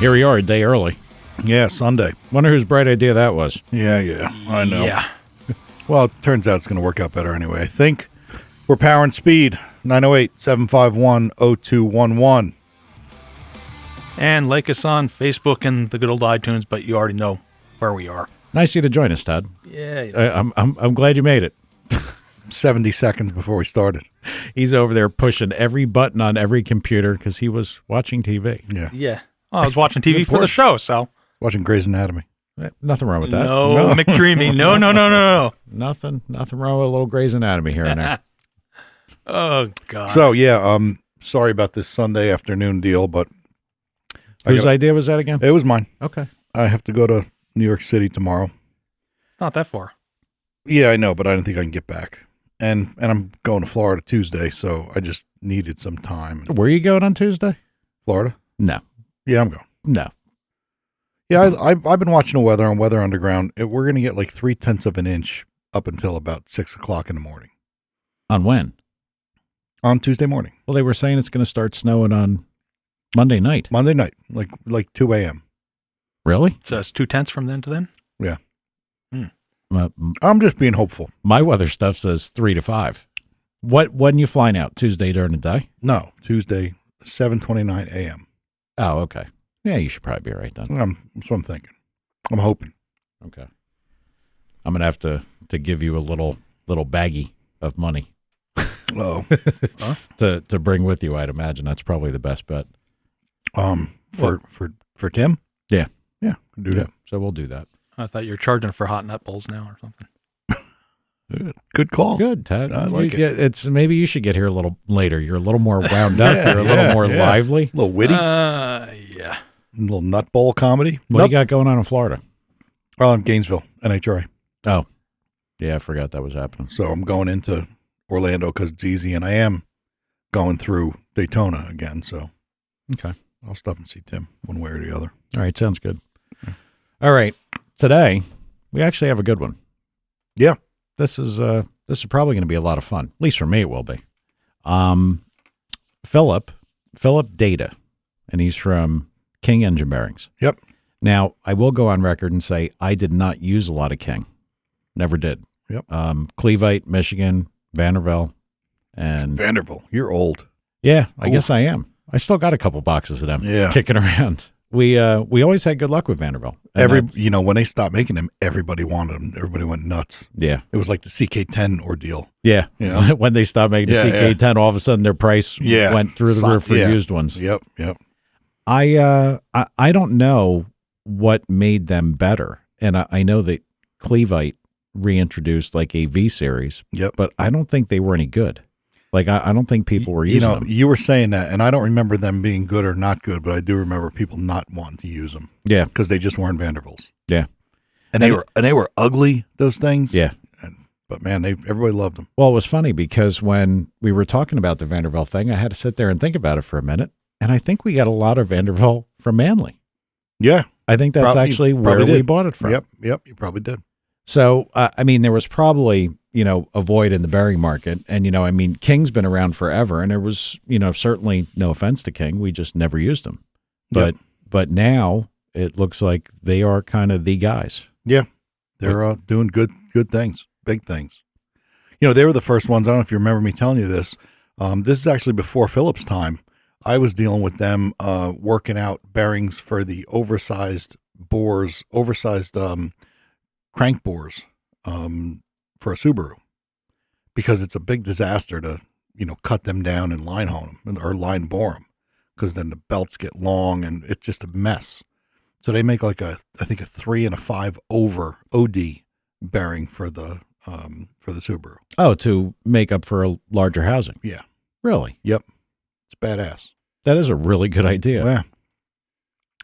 Here we are, a day early. Yeah, Sunday. Wonder whose bright idea that was. Yeah, I know. Yeah. Well, it turns out it's going to work out better anyway. I think we're powering speed. 908-751-0211. And like us on Facebook and the good old iTunes, but you already know where we are. Nice of you to join us, Todd. Yeah. I'm glad you made it. 70 seconds before we started. He's over there pushing every button on every computer because he was watching TV. Yeah. Well, I was watching TV for the show, so. Watching Grey's Anatomy. Nothing wrong with that. No, McDreamy. No. Nothing wrong with a little Grey's Anatomy here and there. Oh, God. So, yeah, sorry about this Sunday afternoon deal, but... Whose idea was that again? It was mine. Okay. I have to go to New York City tomorrow. It's not that far. Yeah, I know, but I don't think I can get back. And I'm going to Florida Tuesday, so I just needed some time. Where are you going on Tuesday? Florida? No. Yeah, I'm going. No. Yeah, I've been watching the weather on Weather Underground. We're going to get like 0.3 of an inch up until about 6 o'clock in the morning. On when? On Tuesday morning. Well, they were saying it's going to start snowing on Monday night. Monday night, like 2 a.m. Really? So it's 0.2 from then to then? Yeah. I'm just being hopeful. My weather stuff says 3 to 5. When you flying out? Tuesday during the day? No, Tuesday, 7:29 a.m. Oh, okay. Yeah, you should probably be all right then. That's what I'm thinking. I'm hoping. Okay. I'm gonna have to give you a little baggie of money. Oh, to bring with you. I'd imagine that's probably the best bet. For Tim? Yeah, do that. So we'll do that. I thought you were charging for hot nut bowls now or something. Good call. Good, Ted. I like it. It's maybe you should get here a little later. You're a little more wound up. You're a little more lively. A little witty. Yeah. A little nut bowl comedy. What do you got going on in Florida? Gainesville, NHRA. Oh, yeah, I forgot that was happening. So I'm going into Orlando because it's easy, and I am going through Daytona again. So okay, I'll stop and see Tim one way or the other. All right, sounds good. Yeah. All right, today we actually have a good one. Yeah, this is probably going to be a lot of fun. At least for me, it will be. Phillip Data, and he's from King Engine Bearings. Yep. Now, I will go on record and say I did not use a lot of King. Never did. Yep. Cleveite, Michigan, Vanderbilt, and Vanderbilt. You're old. Yeah, I guess I am. I still got a couple boxes of them kicking around. We always had good luck with Vanderbilt. When they stopped making them, everybody wanted them. Everybody went nuts. Yeah. It was like the CK10 ordeal. Yeah. When they stopped making the CK10, all of a sudden their price went through the roof for used ones. Yep. I don't know what made them better. And I know that Cleveite reintroduced like a V series. Yep. But I don't think they were any good. Like, I don't think people were using them. You were saying that, and I don't remember them being good or not good, but I do remember people not wanting to use them. Yeah. Because they just weren't Vanderbilts. Yeah. And they were ugly, those things. Yeah. But man, everybody loved them. Well, it was funny because when we were talking about the Vanderbilt thing, I had to sit there and think about it for a minute. And I think we got a lot of Vanderbilt from Manly. Yeah. I think that's actually where we bought it from. Yep, you probably did. So, there was probably, a void in the bearing market. And, King's been around forever. And there was, certainly no offense to King. We just never used them. But now it looks like they are kind of the guys. Yeah. They're doing good things, big things. They were the first ones. I don't know if you remember me telling you this. This is actually before Phillip's time. I was dealing with them working out bearings for the oversized crank bores for a Subaru, because it's a big disaster to cut them down and line hone them or line bore them, because then the belts get long and it's just a mess. So they make like I think a 3 and a 5 over OD bearing for the Subaru. Oh, to make up for a larger housing. Yeah. Really? Yep. It's badass. That is a really good idea. Yeah.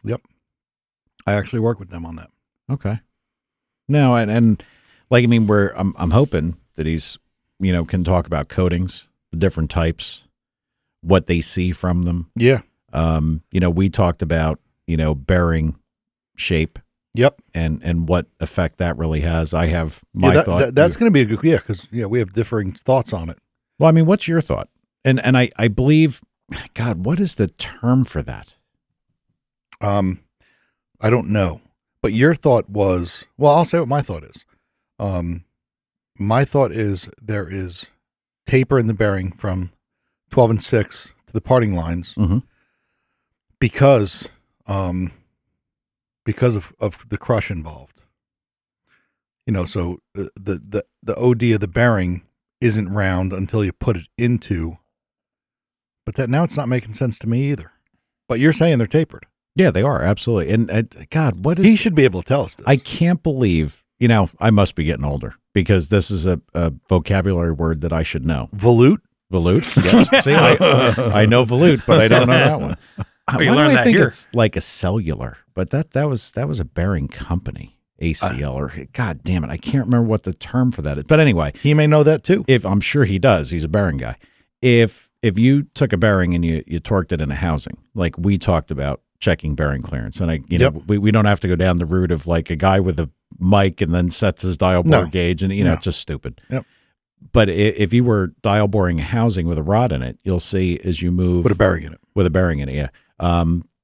Yep. I actually work with them on that. Okay. No, and I'm hoping that he's, can talk about coatings, the different types, what they see from them. Yeah. We talked about, bearing shape. Yep. And what effect that really has. I have my thought. That's going to be a good, because we have differing thoughts on it. Well, what's your thought? And I believe, God, what is the term for that? I don't know. But your thought was, well, I'll say what my thought is. My thought is there is taper in the bearing from 12 and 6 to the parting lines because of the crush involved. So the OD of the bearing isn't round until you put it into. But that now it's not making sense to me either. But you're saying they're tapered. Yeah, they are, absolutely. And God, what is... He should be able to tell us this. I can't believe, I must be getting older because this is a vocabulary word that I should know. Volute? Volute, yes. See, I know volute, but I don't know that one. Well, you Why learned do I that think here. it's like a cellular? But that was a bearing company, ACL, or God damn it, I can't remember what the term for that is. But anyway, He may know that too. if I'm sure he does, he's a bearing guy. If you took a bearing and you torqued it in a housing, like we talked about checking bearing clearance, and we don't have to go down the route of like a guy with a mic and then sets his dial bore gauge, and it's just stupid. Yep. But if you were dial boring a housing with a rod in it, you'll see as you move With a bearing in it. with a bearing in it, yeah.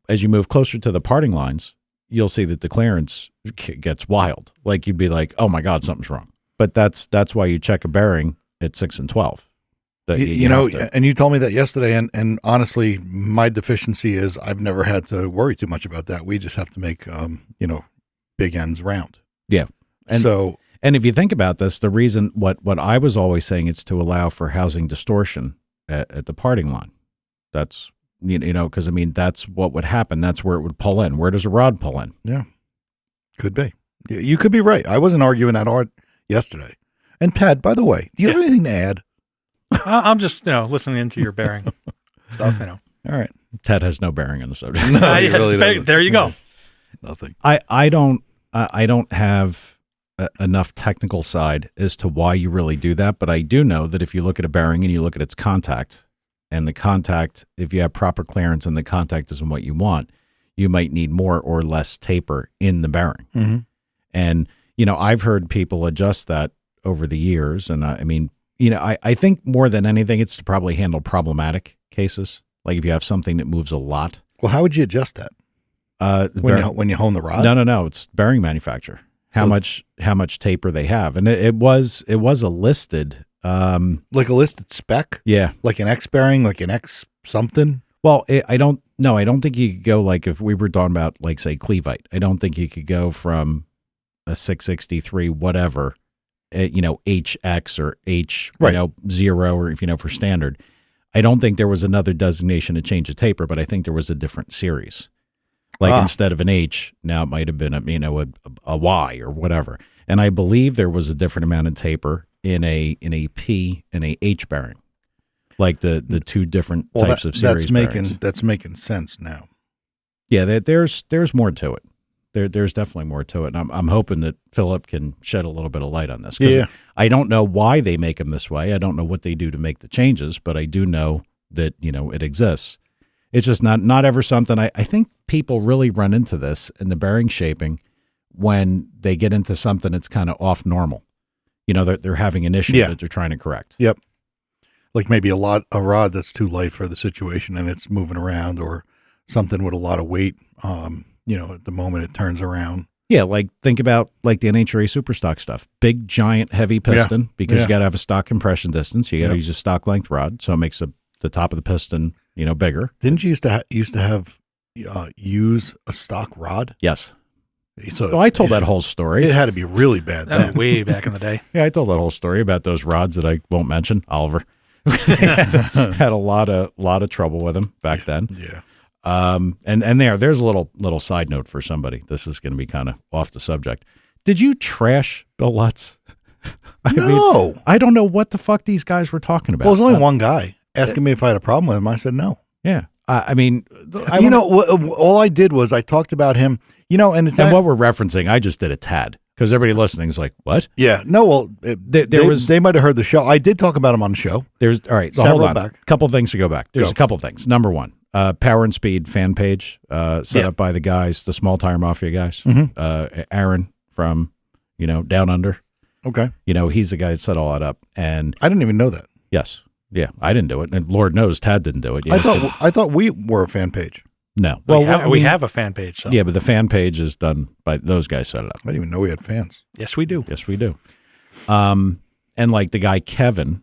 As you move closer to the parting lines, you'll see that the clearance gets wild. Like you'd be like, "Oh my God, something's wrong." But that's why you check a bearing at 6 and 12. That you have to. And you told me that yesterday, and honestly, my deficiency is I've never had to worry too much about that. We just have to make, big ends round. Yeah. And if you think about this, the reason what I was always saying, it's to allow for housing distortion at the parting line. That's, because that's what would happen. That's where it would pull in. Where does a rod pull in? Yeah, could be. You could be right. I wasn't arguing that hard yesterday. And Pat, by the way, do you have anything to add? I'm just, listening into your bearing stuff, All right. Ted has no bearing on the subject. No, he really doesn't. There you go. Nothing. I don't have enough technical side as to why you really do that, but I do know that if you look at a bearing and you look at its contact, and the contact, if you have proper clearance and the contact isn't what you want, you might need more or less taper in the bearing. Mm-hmm. And, I've heard people adjust that over the years. And I think more than anything, it's to probably handle problematic cases. Like if you have something that moves a lot. Well, how would you adjust that? When you hone the rod? No. It's bearing manufacturer. How much taper they have. And it was a listed, like a listed spec? Yeah. Like an X bearing, like an X something? Well, I don't think you could go like if we were talking about like say Clevite. I don't think you could go from a 663 whatever, HX or H, right. 0 or if for standard. I don't think there was another designation to change the taper, but I think there was a different series. Like instead of an H, now it might have been a Y or whatever. And I believe there was a different amount of taper in a P and a H bearing. Like the two different types of series bearings. That's making sense now. Yeah, there's more to it. There's definitely more to it. And I'm hoping that Phillip can shed a little bit of light on this. Yeah. I don't know why they make them this way. I don't know what they do to make the changes, but I do know that, it exists. It's just not ever something. I think people really run into this in the bearing shaping when they get into something that's kind of off normal. They're having an issue that they're trying to correct. Yep. Like maybe a rod that's too light for the situation and it's moving around, or something with a lot of weight. At the moment it turns around. Yeah, like think about like the NHRA Superstock stuff. Big, giant, heavy piston because you got to have a stock compression distance. You got to use a stock length rod, so it makes the top of the piston, bigger. Didn't you used to have use a stock rod? Yes. So I told that whole story. It had to be really bad. That was way back in the day. Yeah, I told that whole story about those rods that I won't mention. Oliver had a lot of trouble with them back then. Yeah. And there's a little side note for somebody. This is going to be kind of off the subject. Did you trash Bill Lutz? No. I don't know what the fuck these guys were talking about. Well, there's only one guy asking me if I had a problem with him. I said no. Yeah. All I did was I talked about him, and it's what we're referencing, I just did a tad because everybody listening is like, what? Yeah. No, well, they might have heard the show. I did talk about him on the show. All right. So hold on. A couple things to go back. There's a couple things. Number one, Power and Speed fan page set up by the guys, the Small Tire Mafia guys. Mm-hmm. Aaron from, Down Under. Okay. He's the guy that set all that up. And I didn't even know that. Yes. Yeah, I didn't do it, and Lord knows Tad didn't do it. I thought we were a fan page. No. We have a fan page. So. Yeah, but the fan page is done by those guys set it up. I didn't even know we had fans. Yes, we do. Yes, we do. And like the guy Kevin,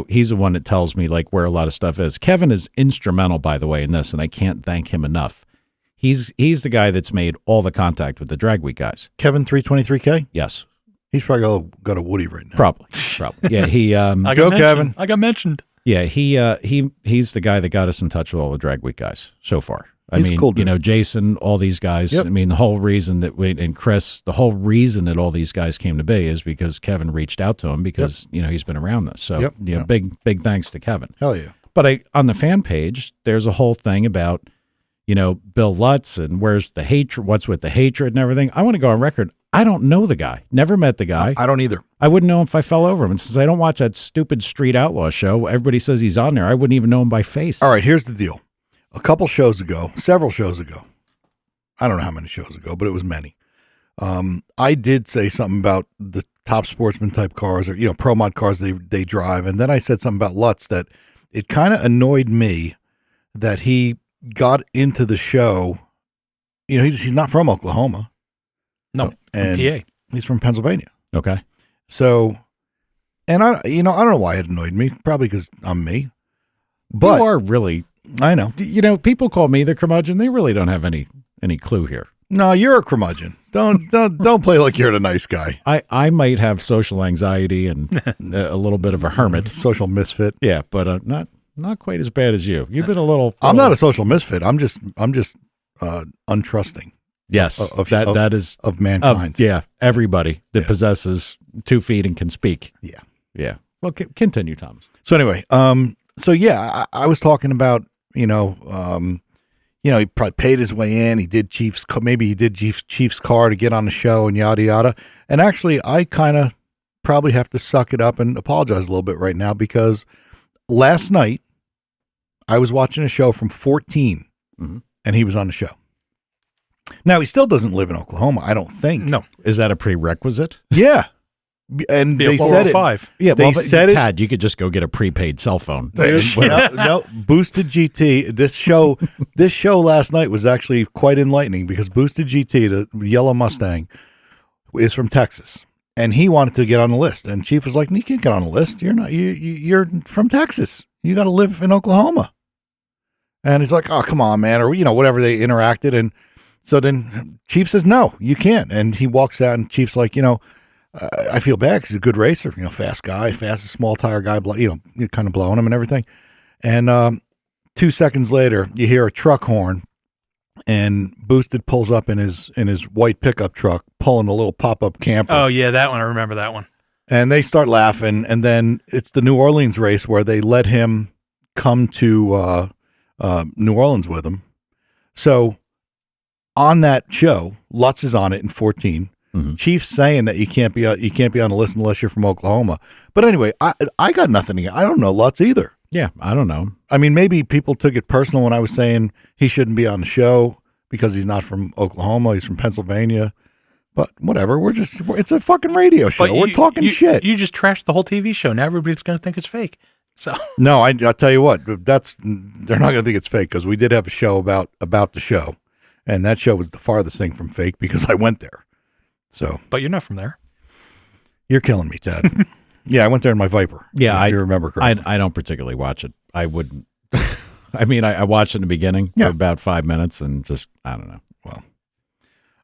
he's the one that tells me like where a lot of stuff is. Kevin is instrumental, by the way, in this, and I can't thank him enough. He's the guy that's made all the contact with the Drag Week guys. Kevin 323K? Yes. He's probably got a Woody right now. Probably. Yeah, he Go, Kevin. I got mentioned. Yeah, he's the guy that got us in touch with all the Drag Week guys so far. He's a cool dude. Jason, all these guys. Yep. I mean, the whole reason and Chris, the whole reason that all these guys came to be is because Kevin reached out to him because, he's been around this. So, big thanks to Kevin. Hell yeah. But on the fan page, there's a whole thing about, Bill Lutz and where's the hatred, what's with the hatred and everything. I want to go on record. I don't know the guy. Never met the guy. I don't either. I wouldn't know him if I fell over him. And since I don't watch that stupid Street Outlaw show, everybody says he's on there. I wouldn't even know him by face. All right, here's the deal. Several shows ago, I don't know how many shows ago, but it was many. I did say something about the top sportsman type cars or, pro mod cars they drive. And then I said something about Lutz that it kind of annoyed me that he got into the show. He's not from Oklahoma. No, and PA. He's from Pennsylvania. Okay. So, and I don't know why it annoyed me. Probably because I'm me. But you are really, I know. People call me the curmudgeon. They really don't have any clue here. No, you're a curmudgeon. Don't play like you're the nice guy. I might have social anxiety and a little bit of a hermit, social misfit. Yeah, but not quite as bad as you. You've been a little. I'm not a social misfit. I'm just untrusting. Yes, that is of mankind. Everybody that possesses 2 feet and can speak. Yeah. Well, continue, Thomas. So anyway, I was talking about he probably paid his way in. He did Chiefs car to get on the show and yada yada. And actually, I kind of probably have to suck it up and apologize a little bit right now because last night I was watching a show from 14, and he was on the show. Now, he still doesn't live in Oklahoma, I don't think. No. Is that a prerequisite? Yeah. And they said it. Yeah, they said Tad, you could just go get a prepaid cell phone. No, Boosted GT. This show last night was actually quite enlightening because Boosted GT, the yellow Mustang, is from Texas, and he wanted to get on the list. And Chief was like, "You can't get on the list. You're not. You're from Texas. You got to live in Oklahoma." And he's like, "Oh, come on, man," or whatever. They interacted, and so then Chief says, "No, you can't." And he walks out, and Chief's like, I feel bad because he's a good racer, fast guy, small tire guy, kind of blowing him and everything. And 2 seconds later, you hear a truck horn, and Boosted pulls up in his white pickup truck, pulling a little pop-up camper. Oh, yeah, that one. I remember that one. And they start laughing, and then it's the New Orleans race where they let him come to New Orleans with him. So on that show, Lutz is on it in 14. Chief's saying that you can't be on the list unless you're from Oklahoma. But anyway, I got nothing against. I don't know Lutz either. Yeah, I don't know. I mean, maybe people took it personal when I was saying he shouldn't be on the show because he's not from Oklahoma. He's from Pennsylvania. But whatever. It's a fucking radio show. We're talking shit. You just trashed the whole TV show. Now everybody's going to think it's fake. So no, I'll tell you what. They're not going to think it's fake because we did have a show about the show, and that show was the farthest thing from fake because I went there. So, but you're not from there. You're killing me, Ted. Yeah, I went there in my Viper. Yeah, if you remember correctly. I don't particularly watch it. I wouldn't. I mean, I watched it in the beginning for about 5 minutes and just I don't know.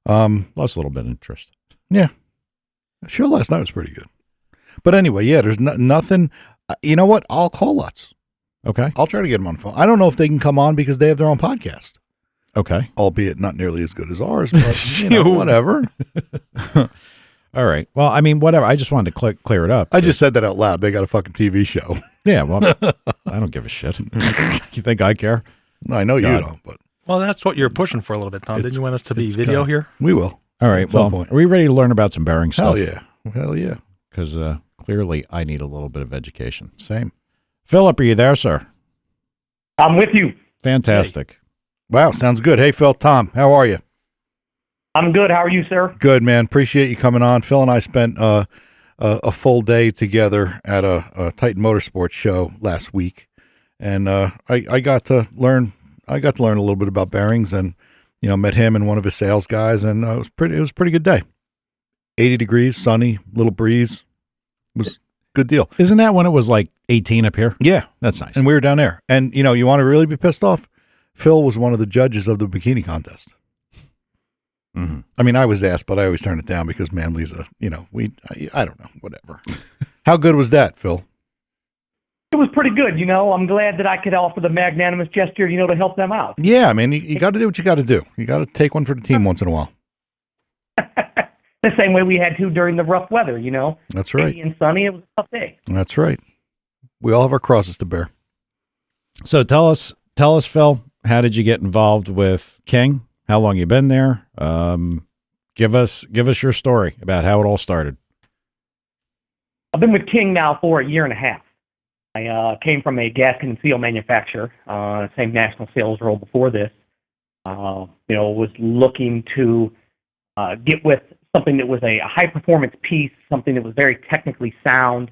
Well, lost a little bit of interest. Yeah, the show last night was pretty good. But anyway, there's nothing. You know what? I'll call Lutz. Okay, I'll try to get them on the phone. I don't know if they can come on because they have their own podcast. Okay. Albeit not nearly as good as ours, but whatever. All right. Well, I mean, whatever. I just wanted to clear it up. I just said that out loud. They got a fucking TV show. Yeah, well, I don't give a shit. You think I care? No, I know you don't, but. Well, that's what you're pushing for a little bit, Tom. Didn't you want us to be video here? We will. All right. Well, are we ready to learn about some bearing stuff? Hell yeah. Because clearly I need a little bit of education. Same. Philip, are you there, sir? I'm with you. Fantastic. Hey. Wow, sounds good. Hey, Phil, Tom, how are you? I'm good. How are you, sir? Good, man. Appreciate you coming on. Phil and I spent a full day together at a Titan Motorsports show last week, and I got to learn I got to learn a little bit about bearings, and met him and one of his sales guys, and it was a pretty good day. 80 degrees, sunny, little breeze. It was a good deal. Isn't that when it was like 18 up here? Yeah, That's nice. and we were down there. And you want to really be pissed off? Phil was one of the judges of the bikini contest. Mm-hmm. I mean, I was asked, but I always turn it down because Manly's I don't know, whatever. How good was that, Phil? It was pretty good. I'm glad that I could offer the magnanimous gesture, to help them out. Yeah, I mean, you got to do what you got to do. You got to take one for the team once in a while. The same way we had to during the rough weather, That's right. 80 and sunny, it was a tough day. That's right. We all have our crosses to bear. So tell us, Phil, how did you get involved with King? How long you been there? Give us your story about how it all started. I've been with King now for a year and a half. I came from a gasket and seal manufacturer, same national sales role before this. Was looking to get with something that was a high-performance piece, something that was very technically sound,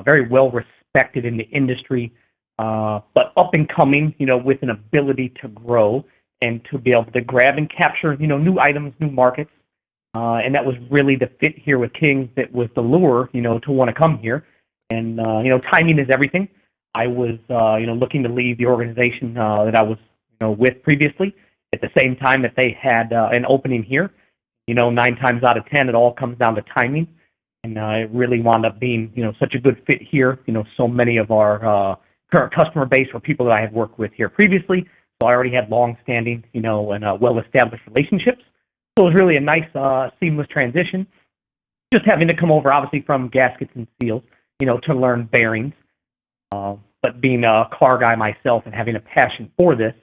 very well-respected in the industry, but up and coming, with an ability to grow and to be able to grab and capture, new items, new markets. And that was really the fit here with King. That was the lure, to want to come here. And, timing is everything. I was, looking to leave the organization that I was, with previously at the same time that they had an opening here. 9 times out of 10, it all comes down to timing. And it really wound up being, such a good fit here. So many of our current customer base were people that I had worked with here previously. So I already had long-standing, and well-established relationships. So it was really a nice, seamless transition. Just having to come over, obviously, from gaskets and seals, to learn bearings. But being a car guy myself and having a passion for this,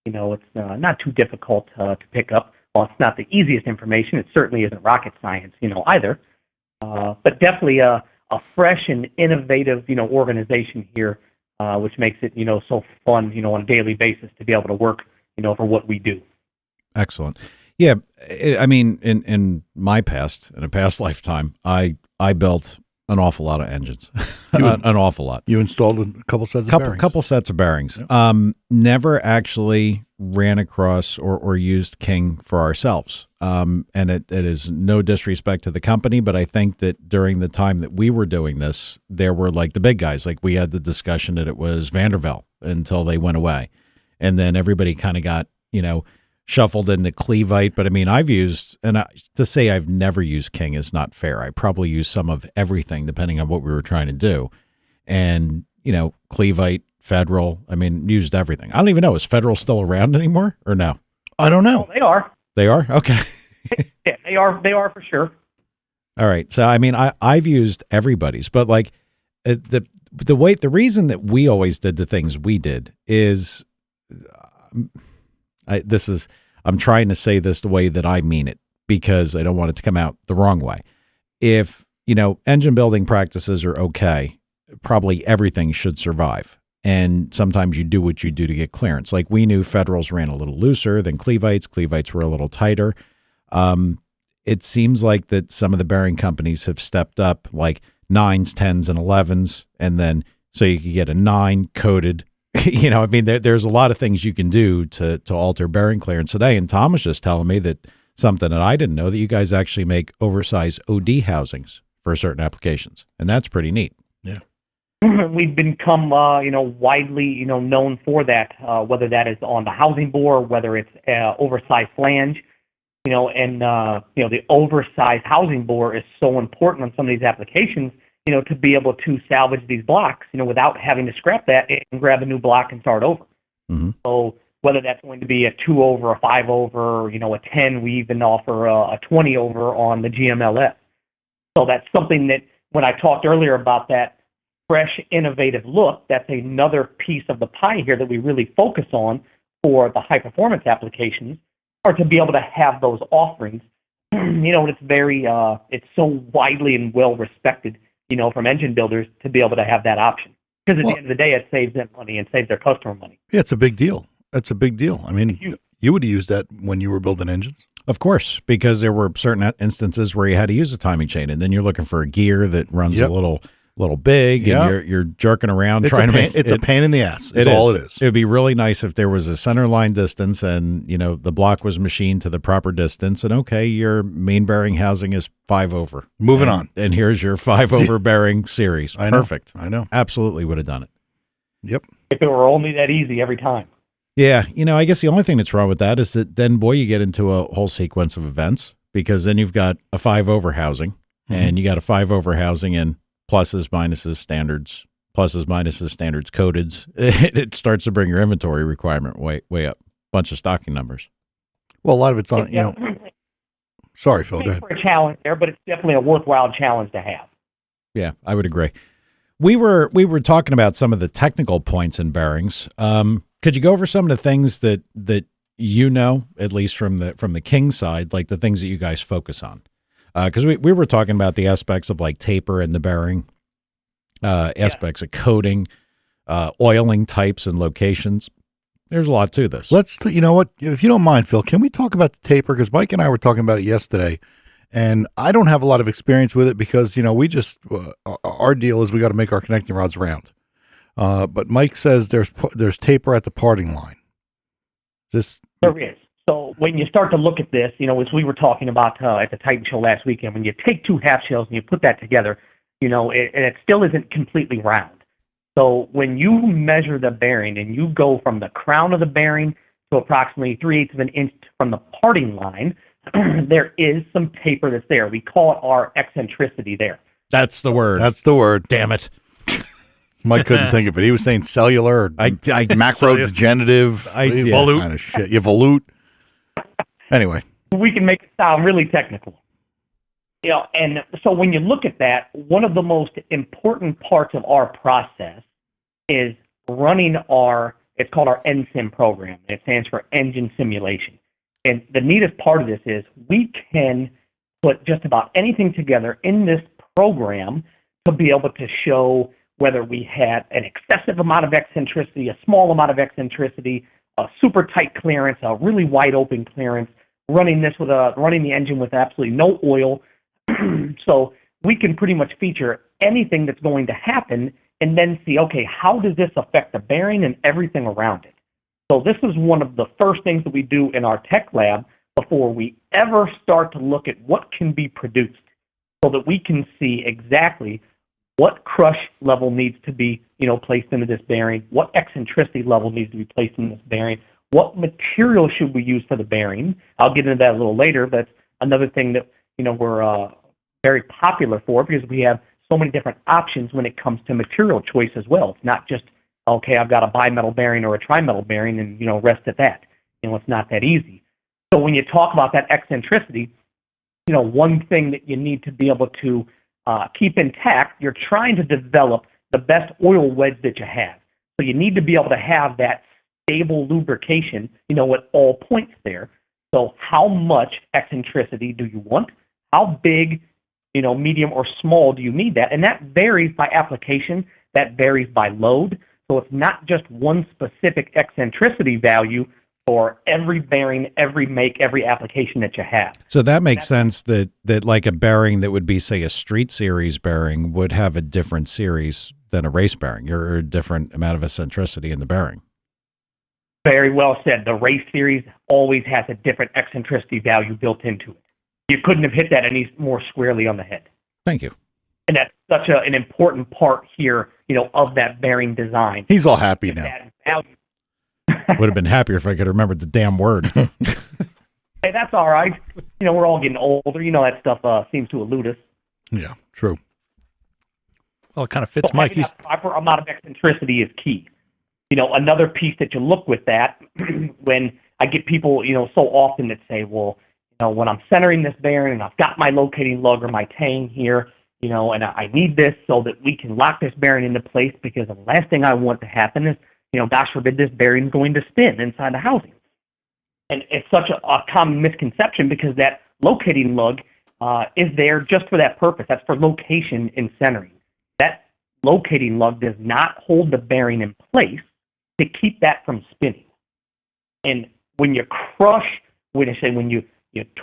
it's not too difficult to pick up. Well, it's not the easiest information. It certainly isn't rocket science, either. But definitely a fresh and innovative, organization here, which makes it, so fun, on a daily basis to be able to work, for what we do. Excellent. Yeah. I mean, in my past, in a past lifetime, I built an awful lot of engines, an awful lot. You installed a couple sets of bearings. Couple sets of bearings. Yep. Never actually ran across or used King for ourselves. And it is no disrespect to the company, but I think that during the time that we were doing this, there were like the big guys. Like we had the discussion that it was Vanderbilt until they went away. And then everybody kind of got, shuffled into Clevite. But I mean, I've used, to say I've never used King is not fair. I probably used some of everything depending on what we were trying to do. And, Clevite, Federal, I mean, used everything. I don't even know. Is Federal still around anymore or no? I don't know. Well, they are. They are? Okay. Yeah, they are. They are for sure. All right. So, I mean, I've used everybody's, but like the reason that we always did the things we did is, I'm trying to say this the way that I mean it because I don't want it to come out the wrong way. If, engine building practices are okay, probably everything should survive. And sometimes you do what you do to get clearance. Like we knew Federals ran a little looser than Clevites. Clevites were a little tighter. It seems like that some of the bearing companies have stepped up like 9s, 10s, and 11s. And then so you could get a 9 coated. I mean, there's a lot of things you can do to alter bearing clearance today. And Tom was just telling me that something that I didn't know, that you guys actually make oversized OD housings for certain applications. And that's pretty neat. Yeah. We've become, widely, known for that, whether that is on the housing bore, whether it's oversized flange, and the oversized housing bore is so important on some of these applications, to be able to salvage these blocks, without having to scrap that and grab a new block and start over. Mm-hmm. So whether that's going to be a 2 over, a 5 over, a 10, we even offer a 20 over on the GMLS. So that's something that when I talked earlier about that fresh, innovative look, that's another piece of the pie here that we really focus on for the high performance applications, or to be able to have those offerings. And it's very, it's so widely and well respected, from engine builders to be able to have that option. Because at the end of the day, it saves them money and saves their customer money. Yeah, it's a big deal. It's a big deal. I mean, you would have used that when you were building engines. Of course, because there were certain instances where you had to use a timing chain, and then you're looking for a gear that runs a little little big, Yeah. and you're jerking around It's trying a to pain, make it's a pain in the ass. Is all it is. It would be really nice if there was a center line distance, and the block was machined to the proper distance. And okay, your main bearing housing is 5 over. Moving on. And here's your 5 over bearing series. I know. Perfect. I know. Absolutely would have done it. Yep. If it were only that easy every time. Yeah, I guess the only thing that's wrong with that is that then, boy, you get into a whole sequence of events, because then you've got a 5 over housing, and you got a 5 over housing in pluses, minuses, standards, codeds. It starts to bring your inventory requirement way up. Bunch of stocking numbers. Well, a lot of it's on, sorry, Phil, go ahead. For a challenge there, but it's definitely a worthwhile challenge to have. Yeah, I would agree. We were talking about some of the technical points in bearings. Could you go over some of the things that at least from the King side, like the things that you guys focus on? Because we were talking about the aspects of like taper in the bearing, aspects of coating, oiling types and locations. There's a lot to this. You know what? If you don't mind, Phil, can we talk about the taper? Because Mike and I were talking about it yesterday, and I don't have a lot of experience with it because, we just, our deal is we got to make our connecting rods round. But Mike says there's taper at the parting line. There is. So when you start to look at this, as we were talking about at the Titan show last weekend, when you take 2 half shells and you put that together, it still isn't completely round. So when you measure the bearing and you go from the crown of the bearing to approximately 3/8 of an inch from the parting line, there is some taper that's there. We call it our eccentricity there. That's the word. Damn it. Mike couldn't think of it. He was saying cellular, or macro-degenerative, volute kind of shit. You volute. Anyway. We can make it sound really technical. And so when you look at that, one of the most important parts of our process is running it's called our NSIM program. It stands for Engine Simulation. And the neatest part of this is we can put just about anything together in this program to be able to show whether we had an excessive amount of eccentricity, a small amount of eccentricity, a super tight clearance, a really wide open clearance, running the engine with absolutely no oil. So we can pretty much feature anything that's going to happen and then see, okay, how does this affect the bearing and everything around it? So this is one of the first things that we do in our tech lab before we ever start to look at what can be produced, so that we can see exactly what crush level needs to be, placed into this bearing, what eccentricity level needs to be placed in this bearing, what material should we use for the bearing. I'll get into that a little later. That's another thing that, we're very popular for, because we have so many different options when it comes to material choice as well. It's not just, okay, I've got a bimetal bearing or a trimetal bearing and, rest at that. It's not that easy. So when you talk about that eccentricity, one thing that you need to be able to keep intact, you're trying to develop the best oil wedge that you have. So you need to be able to have that stable lubrication, at all points there. So how much eccentricity do you want? How big, medium or small do you need that? And that varies by application. That varies by load. So it's not just one specific eccentricity value for every bearing, every make, every application that you have. So that makes sense that like a bearing that would be, say, a street series bearing would have a different series than a race bearing, or a different amount of eccentricity in the bearing. Very well said. The race series always has a different eccentricity value built into it. You couldn't have hit that any more squarely on the head. Thank you. And that's such an important part here, of that bearing design. He's all happy now. Would have been happier if I could remember the damn word. Hey, that's all right. We're all getting older. That stuff seems to elude us. Yeah, true. Well, it kind of fits Mike. That proper amount of eccentricity is key. Another piece that you look with that, when I get people, so often that say, well, when I'm centering this bearing and I've got my locating lug or my tang here, and I need this so that we can lock this bearing into place, because the last thing I want to happen is, gosh forbid, this bearing's going to spin inside the housing. And it's such a common misconception, because that locating lug is there just for that purpose. That's for location and centering. That locating lug does not hold the bearing in place to keep that from spinning. And when you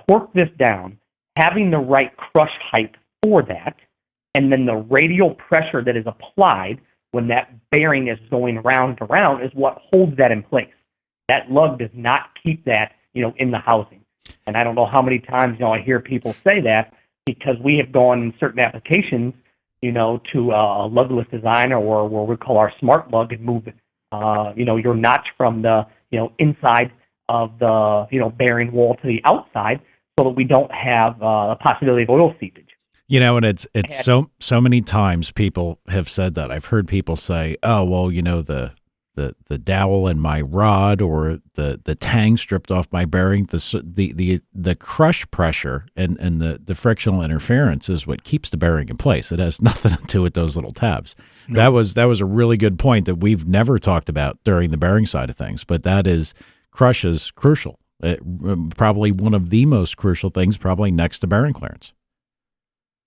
torque this down, having the right crush height for that, and then the radial pressure that is applied when that bearing is going round to round is what holds that in place. That lug does not keep that, in the housing. And I don't know how many times, I hear people say that, because we have gone in certain applications, to a lugless design, or what we call our smart lug, and move, your notch from the, inside of the, bearing wall to the outside, so that we don't have a possibility of oil seepage. And it's so many times people have said that. I've heard people say, "Oh, well, the dowel in my rod, or the tang stripped off my bearing, the crush pressure and the frictional interference is what keeps the bearing in place. It has nothing to do with those little tabs." No. That was a really good point that we've never talked about during the bearing side of things, but crush is crucial. Probably one of the most crucial things, probably next to bearing clearance.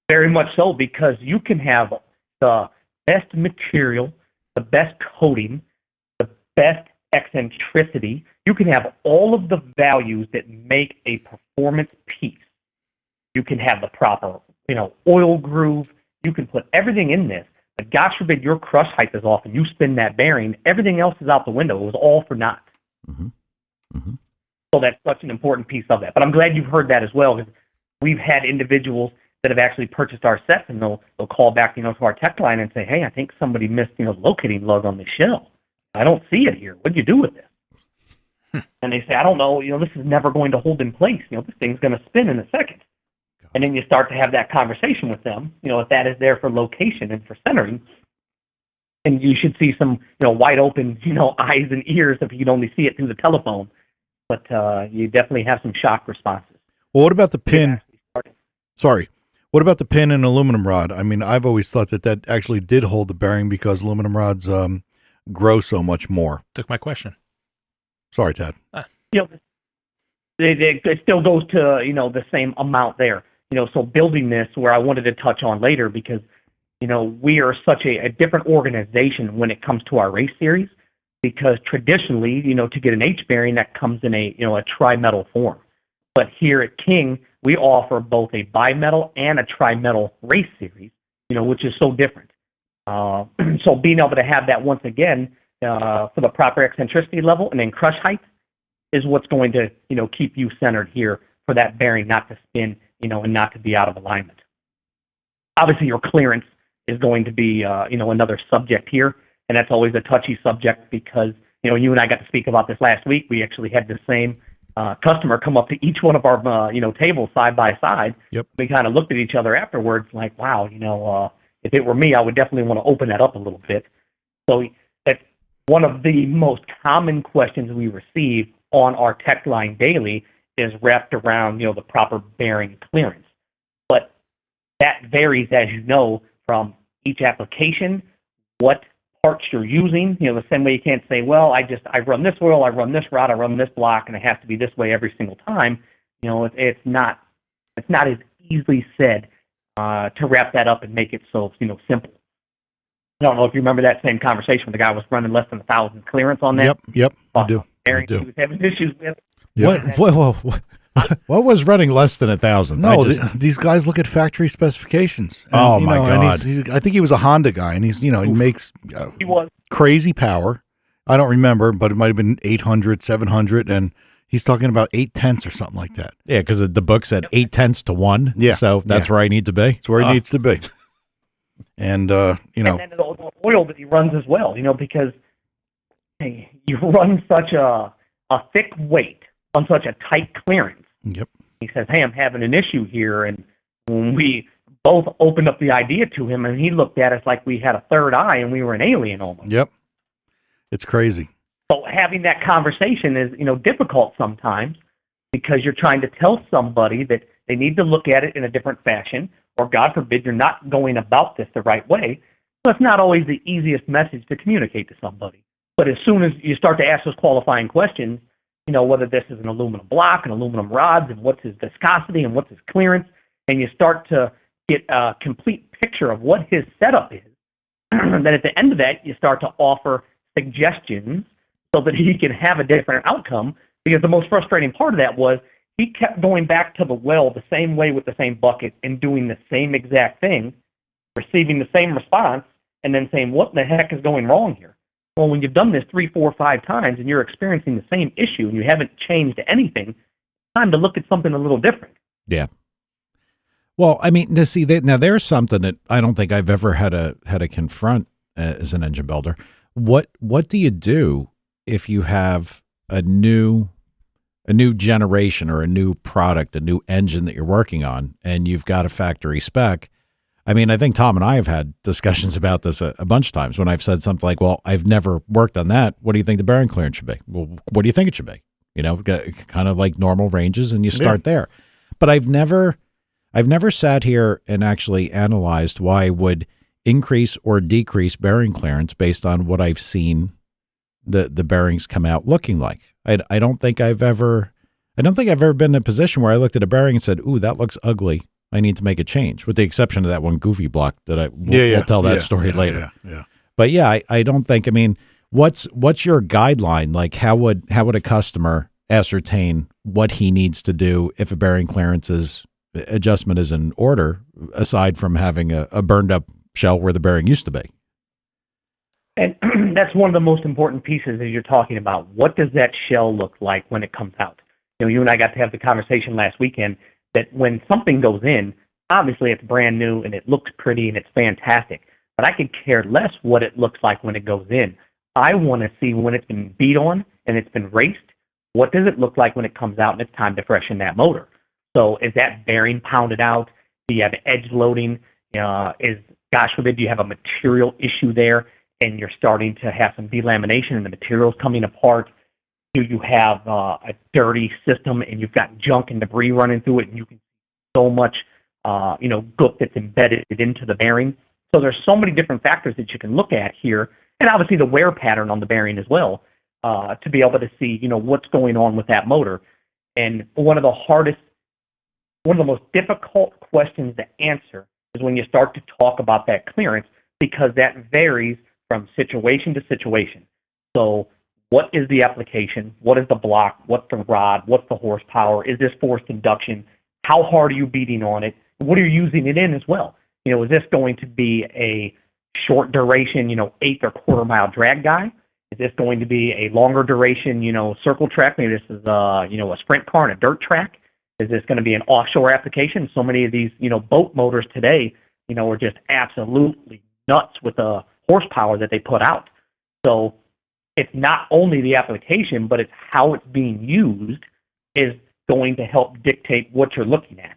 Very much so, because you can have the best material, the best coating, the best eccentricity. You can have all of the values that make a performance piece. You can have the proper, oil groove. You can put everything in this. But gosh forbid your crush height is off and you spin that bearing. Everything else is out the window. It was all for naught. Mm-hmm. Mm-hmm. So that's such an important piece of that. But I'm glad you've heard that as well, because we've had individuals that have actually purchased our sets, and they'll call back, to our tech line and say, "Hey, I think somebody missed, the locating lug on the shell. I don't see it here. What'd you do with this?" And they say, "I don't know. This is never going to hold in place. This thing's going to spin in a second." And then you start to have that conversation with them, if that is there for location and for centering. And you should see some, wide open, eyes and ears if you can only see it through the telephone. But you definitely have some shock responses. Well, what about the pin? Sorry. What about the pin and aluminum rod? I mean, I've always thought that actually did hold the bearing, because aluminum rods grow so much more. Took my question. Sorry, Tad. It still goes to, the same amount there. So building this, where I wanted to touch on later, because, we are such a different organization when it comes to our race series, because traditionally, to get an H bearing, that comes in a tri-metal form. But here at King, we offer both a bimetal and a tri-metal race series, which is so different. So being able to have that once again for the proper eccentricity level and then crush height is what's going to, keep you centered here for that bearing not to spin, and not to be out of alignment. Obviously, your clearance is going to be, another subject here, and that's always a touchy subject, because, you and I got to speak about this last week. We actually had the same customer come up to each one of our, tables side by side. Yep. We kind of looked at each other afterwards like, wow, if it were me, I would definitely want to open that up a little bit. So that's one of the most common questions we receive on our tech line daily, is wrapped around, the proper bearing clearance. But that varies, as you know, from each application, what parts you're using. The same way you can't say, well, I run this oil, I run this rod, I run this block, and it has to be this way every single time. It's not as easily said to wrap that up and make it so simple. I don't know if you remember that same conversation when the guy was running less than 1,000 clearance on that. Yep, I do. He was having issues with. Yep. What was running less than 1,000? No, these guys look at factory specifications. And, oh my God! And I think he was a Honda guy, and he makes he was crazy power. I don't remember, but it might have been 800, 700, and he's talking about 8/10 or something like that. Yeah, because the book said 8/10 to 1. Yeah, so that's where I need to be. That's where he needs to be. And and then the oil that he runs as well. Because you run such a thick weight on such a tight clearance. Yep. He says, "Hey, I'm having an issue here," and when we both opened up the idea to him, and he looked at us like we had a third eye and we were an alien almost. Yep. It's crazy. So having that conversation is, difficult sometimes, because you're trying to tell somebody that they need to look at it in a different fashion, or God forbid, you're not going about this the right way. So it's not always the easiest message to communicate to somebody. But as soon as you start to ask those qualifying questions, whether this is an aluminum block and aluminum rods, and what's his viscosity and what's his clearance, and you start to get a complete picture of what his setup is, then at the end of that, you start to offer suggestions so that he can have a different outcome. Because the most frustrating part of that was he kept going back to the well the same way with the same bucket and doing the same exact thing, receiving the same response and then saying, what the heck is going wrong here? Well, when you've done this 3, 4, 5 times and you're experiencing the same issue and you haven't changed anything, it's time to look at something a little different. Yeah. Well, I mean, now there's something that I don't think I've ever had to confront as an engine builder. What do you do if you have a new generation or a new product, a new engine that you're working on, and you've got a factory spec? I mean, I think Tom and I have had discussions about this a bunch of times when I've said something like, well, I've never worked on that. What do you think the bearing clearance should be? Well, what do you think it should be? You know, kind of like normal ranges, and you start there. But I've never sat here and actually analyzed why I would increase or decrease bearing clearance based on what I've seen the bearings come out looking like. I don't think I've ever been in a position where I looked at a bearing and said, ooh, that looks ugly, I need to make a change, with the exception of that one goofy block that we'll tell that story later. Yeah. But yeah, I don't think, I mean, what's your guideline? Like how would a customer ascertain what he needs to do if a bearing clearance adjustment is in order, aside from having a burned up shell where the bearing used to be? And that's one of the most important pieces that you're talking about. What does that shell look like when it comes out? You know, you and I got to have the conversation last weekend that when something goes in, obviously it's brand new and it looks pretty and it's fantastic, but I could care less what it looks like when it goes in. I want to see when it's been beat on and it's been raced, what does it look like when it comes out and it's time to freshen that motor? So is that bearing pounded out? Do you have edge loading? Gosh forbid, do you have a material issue there and you're starting to have some delamination and the material's coming apart? Do you have a dirty system and you've got junk and debris running through it and you can see so much, gook that's embedded into the bearing? So there's so many different factors that you can look at here, and obviously the wear pattern on the bearing as well, to be able to see, what's going on with that motor. And one of the most difficult questions to answer is when you start to talk about that clearance, because that varies from situation to situation. So what is the application? What is the block? What's the rod? What's the horsepower? Is this forced induction? How hard are you beating on it? What are you using it in as well? Is this going to be a short duration, 1/8 or 1/4 mile drag guy? Is this going to be a longer duration, circle track? Maybe this is a sprint car and a dirt track. Is this going to be an offshore application? So many of these, boat motors today, are just absolutely nuts with the horsepower that they put out. So it's not only the application, but it's how it's being used is going to help dictate what you're looking at.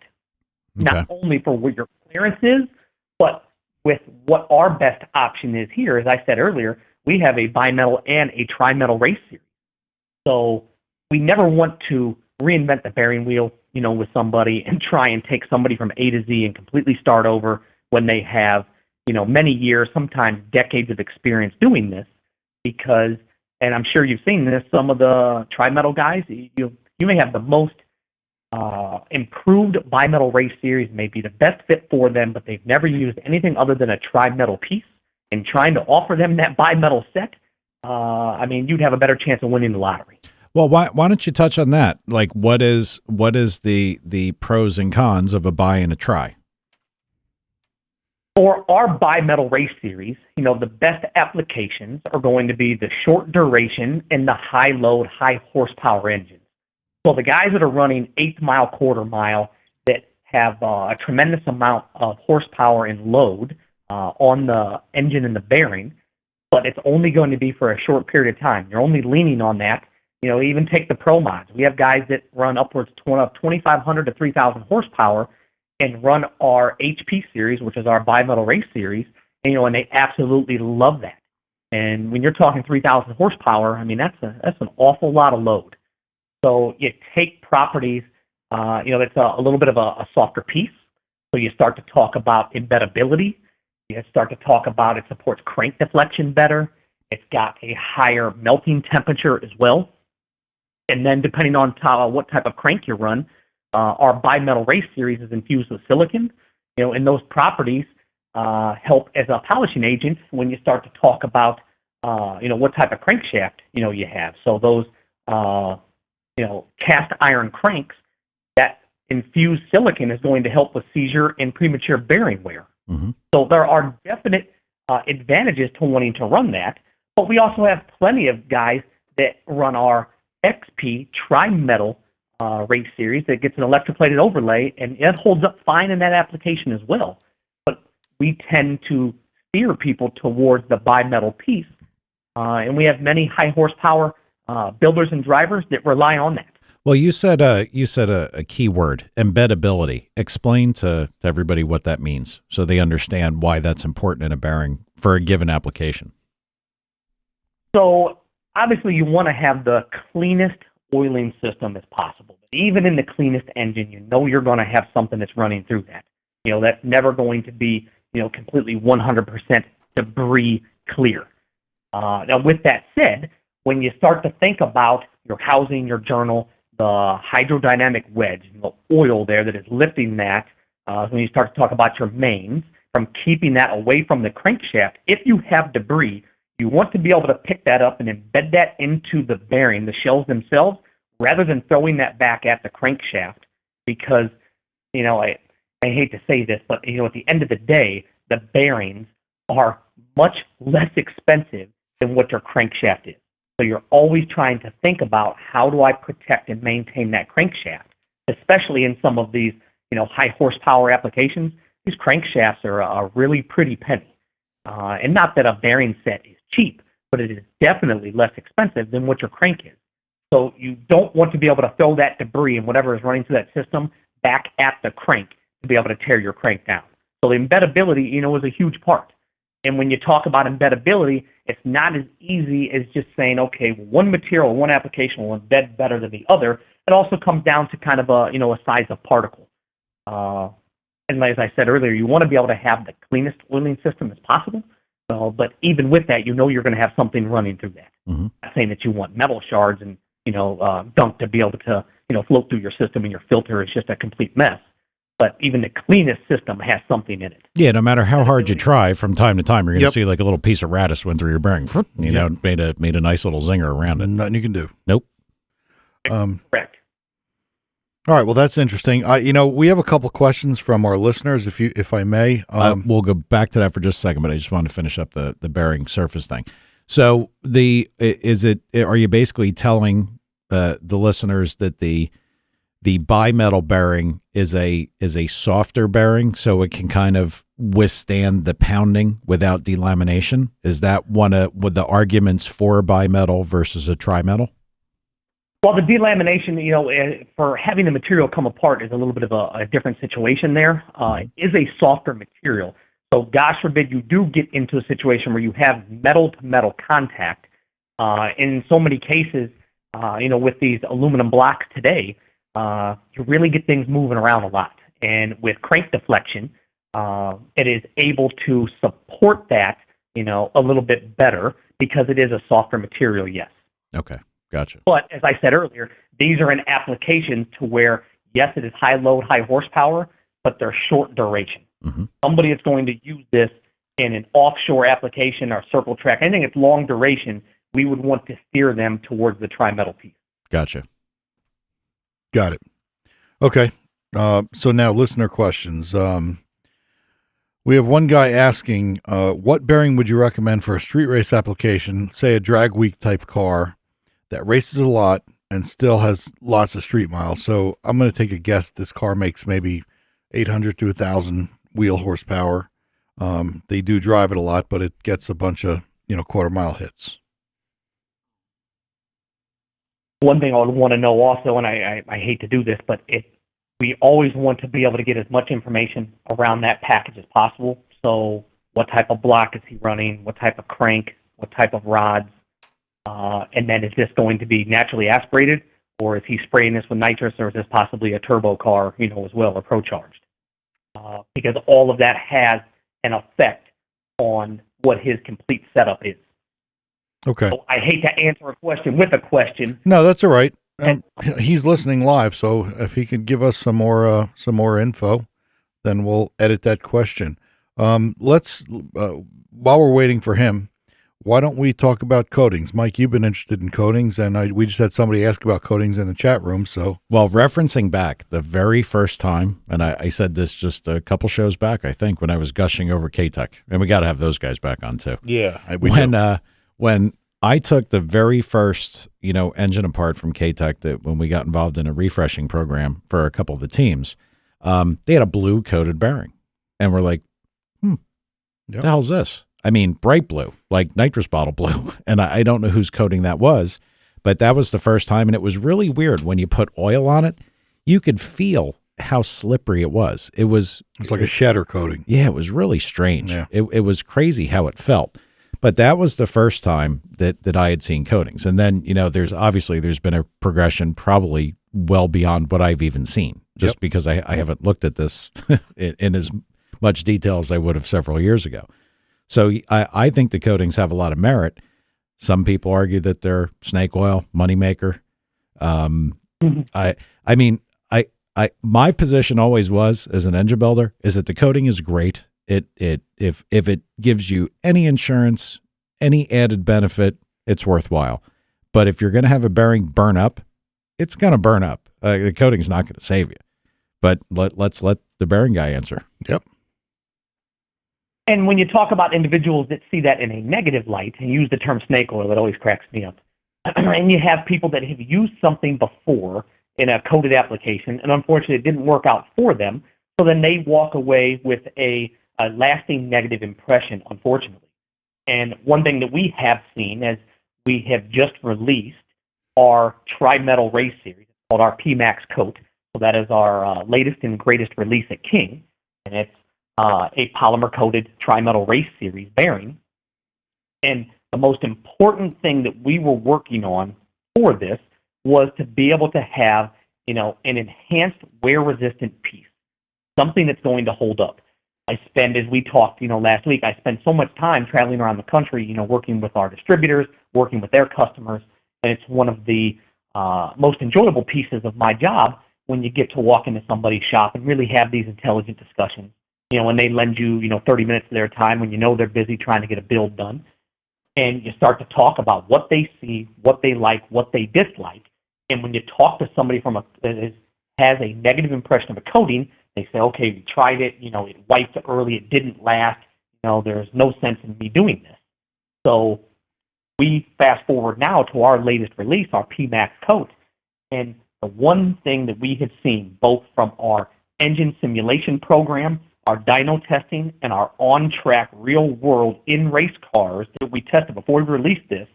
Okay. Not only for what your clearance is, but with what our best option is here. As I said earlier, we have a bimetal and a trimetal race series. So we never want to reinvent the bearing wheel, with somebody and try and take somebody from A to Z and completely start over when they have, many years, sometimes decades of experience doing this. Because, and I'm sure you've seen this, some of the trimetal guys, you may have the most improved bimetal race series, may be the best fit for them, but they've never used anything other than a trimetal piece. And trying to offer them that bimetal set, you'd have a better chance of winning the lottery. Well, why don't you touch on that? Like, what is the pros and cons of a bi and a tri? For our bimetal race series, the best applications are going to be the short duration and the high load, high horsepower engines. So the guys that are running 1/8 mile, 1/4 mile that have a tremendous amount of horsepower and load on the engine and the bearing, but it's only going to be for a short period of time. You're only leaning on that. Even take the pro mods. We have guys that run upwards of 2,500 to 3,000 horsepower and run our HP series, which is our bimetal race series, and they absolutely love that. And when you're talking 3,000 horsepower, that's an awful lot of load. So you take properties, that's a little bit of a softer piece. So you start to talk about embeddability. You start to talk about it supports crank deflection better. It's got a higher melting temperature as well. And then depending on what type of crank you run, our bimetal race series is infused with silicon, and those properties help as a polishing agent when you start to talk about, what type of crankshaft, you have. So those, cast iron cranks, that infused silicon is going to help with seizure and premature bearing wear. Mm-hmm. So there are definite advantages to wanting to run that, but we also have plenty of guys that run our XP tri-metal race series that gets an electroplated overlay, and it holds up fine in that application as well. But we tend to steer people towards the bimetal piece, and we have many high horsepower builders and drivers that rely on that. Well, you said a key word, embeddability. Explain to everybody what that means so they understand why that's important in a bearing for a given application. So obviously you want to have the cleanest oiling system as possible. But even in the cleanest engine, you know you're going to have something that's running through that. That's never going to be, completely 100% debris clear. Now, with that said, when you start to think about your housing, your journal, the hydrodynamic wedge, the oil there that is lifting that, when you start to talk about your mains, from keeping that away from the crankshaft, if you have debris, you want to be able to pick that up and embed that into the bearing, the shells themselves, rather than throwing that back at the crankshaft. Because, I hate to say this, but, at the end of the day, the bearings are much less expensive than what your crankshaft is. So you're always trying to think about, how do I protect and maintain that crankshaft, especially in some of these, high horsepower applications. These crankshafts are a really pretty penny. And not that a bearing set is cheap, but it is definitely less expensive than what your crank is. So you don't want to be able to throw that debris and whatever is running through that system back at the crank to be able to tear your crank down. So the embeddability, is a huge part. And when you talk about embeddability, it's not as easy as just saying, okay, one material, one application will embed better than the other. It also comes down to kind of a size of particle. And as I said earlier, you want to be able to have the cleanest oiling system as possible. But even with that, you're going to have something running through that. Mm-hmm. Not saying that you want metal shards and gunk to be able to float through your system, and your filter is just a complete mess. But even the cleanest system has something in it. Yeah, no matter how hard you try, from time to time, you're going to see like a little piece of radish went through your bearing. Made a nice little zinger around it. Nothing you can do. Nope. Correct. All right. Well, that's interesting. We have a couple questions from our listeners, if I may. We'll go back to that for just a second, but I just want to finish up the bearing surface thing. So are you basically telling the listeners that the bimetal bearing is a softer bearing, so it can kind of withstand the pounding without delamination? Is that one of the arguments for bimetal versus a trimetal? Well, the delamination, for having the material come apart is a little bit of a different situation there. It is a softer material. So gosh forbid you do get into a situation where you have metal-to-metal contact. In so many cases, with these aluminum blocks today, you really get things moving around a lot. And with crank deflection, it is able to support that, a little bit better because it is a softer material, yes. Okay, gotcha. But as I said earlier, these are in applications to where, yes, it is high load, high horsepower, but they're short duration. Mm-hmm. Somebody is going to use this in an offshore application or circle track. Anything that's long duration, we would want to steer them towards the tri-metal piece. Gotcha. Got it. Okay. So now listener questions. We have one guy asking, what bearing would you recommend for a street race application, say a drag week type car that races a lot and still has lots of street miles? So I'm going to take a guess. This car makes maybe 800 to 1,000 wheel horsepower. They do drive it a lot, but it gets a bunch of, quarter mile hits. One thing I would want to know also, and I hate to do this, but we always want to be able to get as much information around that package as possible. So what type of block is he running? What type of crank? What type of rods? And then is this going to be naturally aspirated, or is he spraying this with nitrous, or is this possibly a turbo car, as well, or pro-charged? Because all of that has an effect on what his complete setup is. Okay. So I hate to answer a question with a question. No, that's all right. He's listening live, so if he could give us some more info, then we'll edit that question. Let's while we're waiting for him, Why don't we talk about coatings? Mike, you've been interested in coatings, and we just had somebody ask about coatings in the chat room. So, well, referencing back the very first time, and I said this just a couple shows back, I think, when I was gushing over K-Tech, and we got to have those guys back on too. yeah, When I took the very first, engine apart from K-Tech, that when we got involved in a refreshing program for a couple of the teams, they had a blue coated bearing, and we're like, Yep. the hell's this? I mean, bright blue, like nitrous bottle blue. And I don't know whose coating that was, but that was the first time. And it was really weird. When you put oil on it, you could feel how slippery it was. It's like a shatter coating. Yeah, it was really strange. Yeah. It was crazy how it felt. But that was the first time that I had seen coatings. And then, there's been a progression probably well beyond what I've even seen, just because I haven't looked at this in as much detail as I would have several years ago. So I think the coatings have a lot of merit. Some people argue that they're snake oil, moneymaker. My position always was, as an engine builder, is that the coating is great. If it gives you any insurance, any added benefit, it's worthwhile. But if you're going to have a bearing burn up, it's going to burn up. The coating's not going to save you. But let's let the bearing guy answer. Yep. And when you talk about individuals that see that in a negative light and use the term snake oil, it always cracks me up. And you have people that have used something before in a coated application, and unfortunately it didn't work out for them, so then they walk away with a lasting negative impression, unfortunately. And one thing that we have seen, as we have just released our tri-metal race series, it's called our PMAX coat, so that is our latest and greatest release at King, and it's a polymer-coated tri-metal race series bearing. And the most important thing that we were working on for this was to be able to have, an enhanced wear-resistant piece, something that's going to hold up. As we talked, last week, I spend so much time traveling around the country, working with our distributors, working with their customers, and it's one of the most enjoyable pieces of my job when you get to walk into somebody's shop and really have these intelligent discussions. When they lend you, 30 minutes of their time when they're busy trying to get a build done, and you start to talk about what they see, what they like, what they dislike. And when you talk to somebody that has a negative impression of a coating, they say, okay, we tried it, it wiped early, it didn't last, there's no sense in me doing this. So we fast forward now to our latest release, our PMAX coat, and the one thing that we have seen both from our engine simulation program, our dyno testing, and our on-track real-world in-race cars that we tested before we released this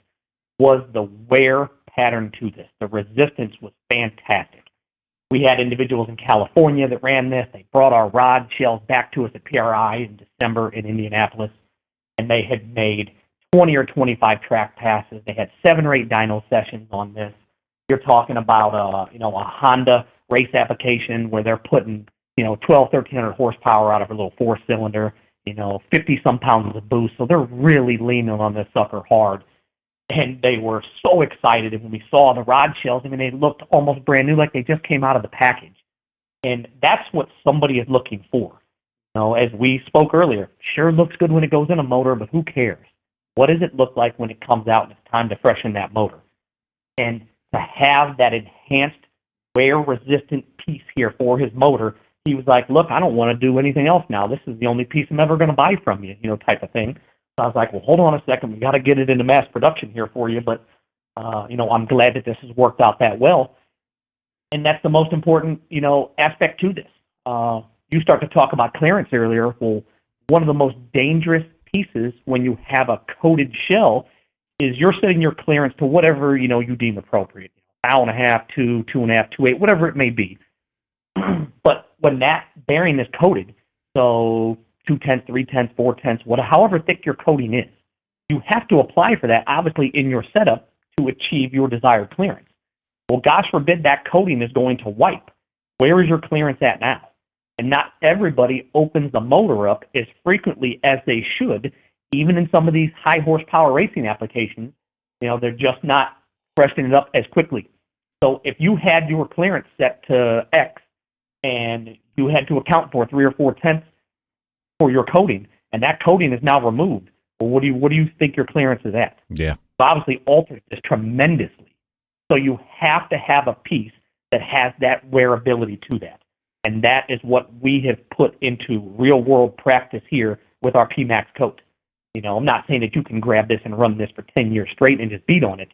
was the wear pattern to this. The resistance was fantastic. We had individuals in California that ran this. They brought our rod shells back to us at PRI in December in Indianapolis, and they had made 20 or 25 track passes. They had 7 or 8 dyno sessions on this. You're talking about a Honda race application where they're putting 1,200 horsepower out of a little 4-cylinder, 50-some pounds of boost. So they're really leaning on this sucker hard. And they were so excited. And when we saw the rod shells, they looked almost brand new, like they just came out of the package. And that's what somebody is looking for. As we spoke earlier, sure looks good when it goes in a motor, but who cares? What does it look like when it comes out and it's time to freshen that motor? And to have that enhanced wear-resistant piece here for his motor, he was like, look, I don't want to do anything else now. This is the only piece I'm ever going to buy from you, type of thing. So I was like, well, hold on a second. We got to get it into mass production here for you. But, I'm glad that this has worked out that well. And that's the most important, aspect to this. You start to talk about clearance earlier. Well, one of the most dangerous pieces when you have a coated shell is you're setting your clearance to whatever, you deem appropriate. 1.5, 2, 2.5, 2.8, whatever it may be. But when that bearing is coated, so 2/10, 3/10, 4/10, however thick your coating is, you have to apply for that, obviously, in your setup to achieve your desired clearance. Well, gosh forbid that coating is going to wipe. Where is your clearance at now? And not everybody opens the motor up as frequently as they should, even in some of these high horsepower racing applications. They're just not freshening it up as quickly. So if you had your clearance set to X, and you had to account for 3 or 4 tenths for your coating, and that coating is now removed, Well, what do you think your clearance is at? Yeah. So obviously alters this tremendously. So you have to have a piece that has that wearability to that. And that is what we have put into real world practice here with our PMAX coat. I'm not saying that you can grab this and run this for 10 years straight and just beat on it,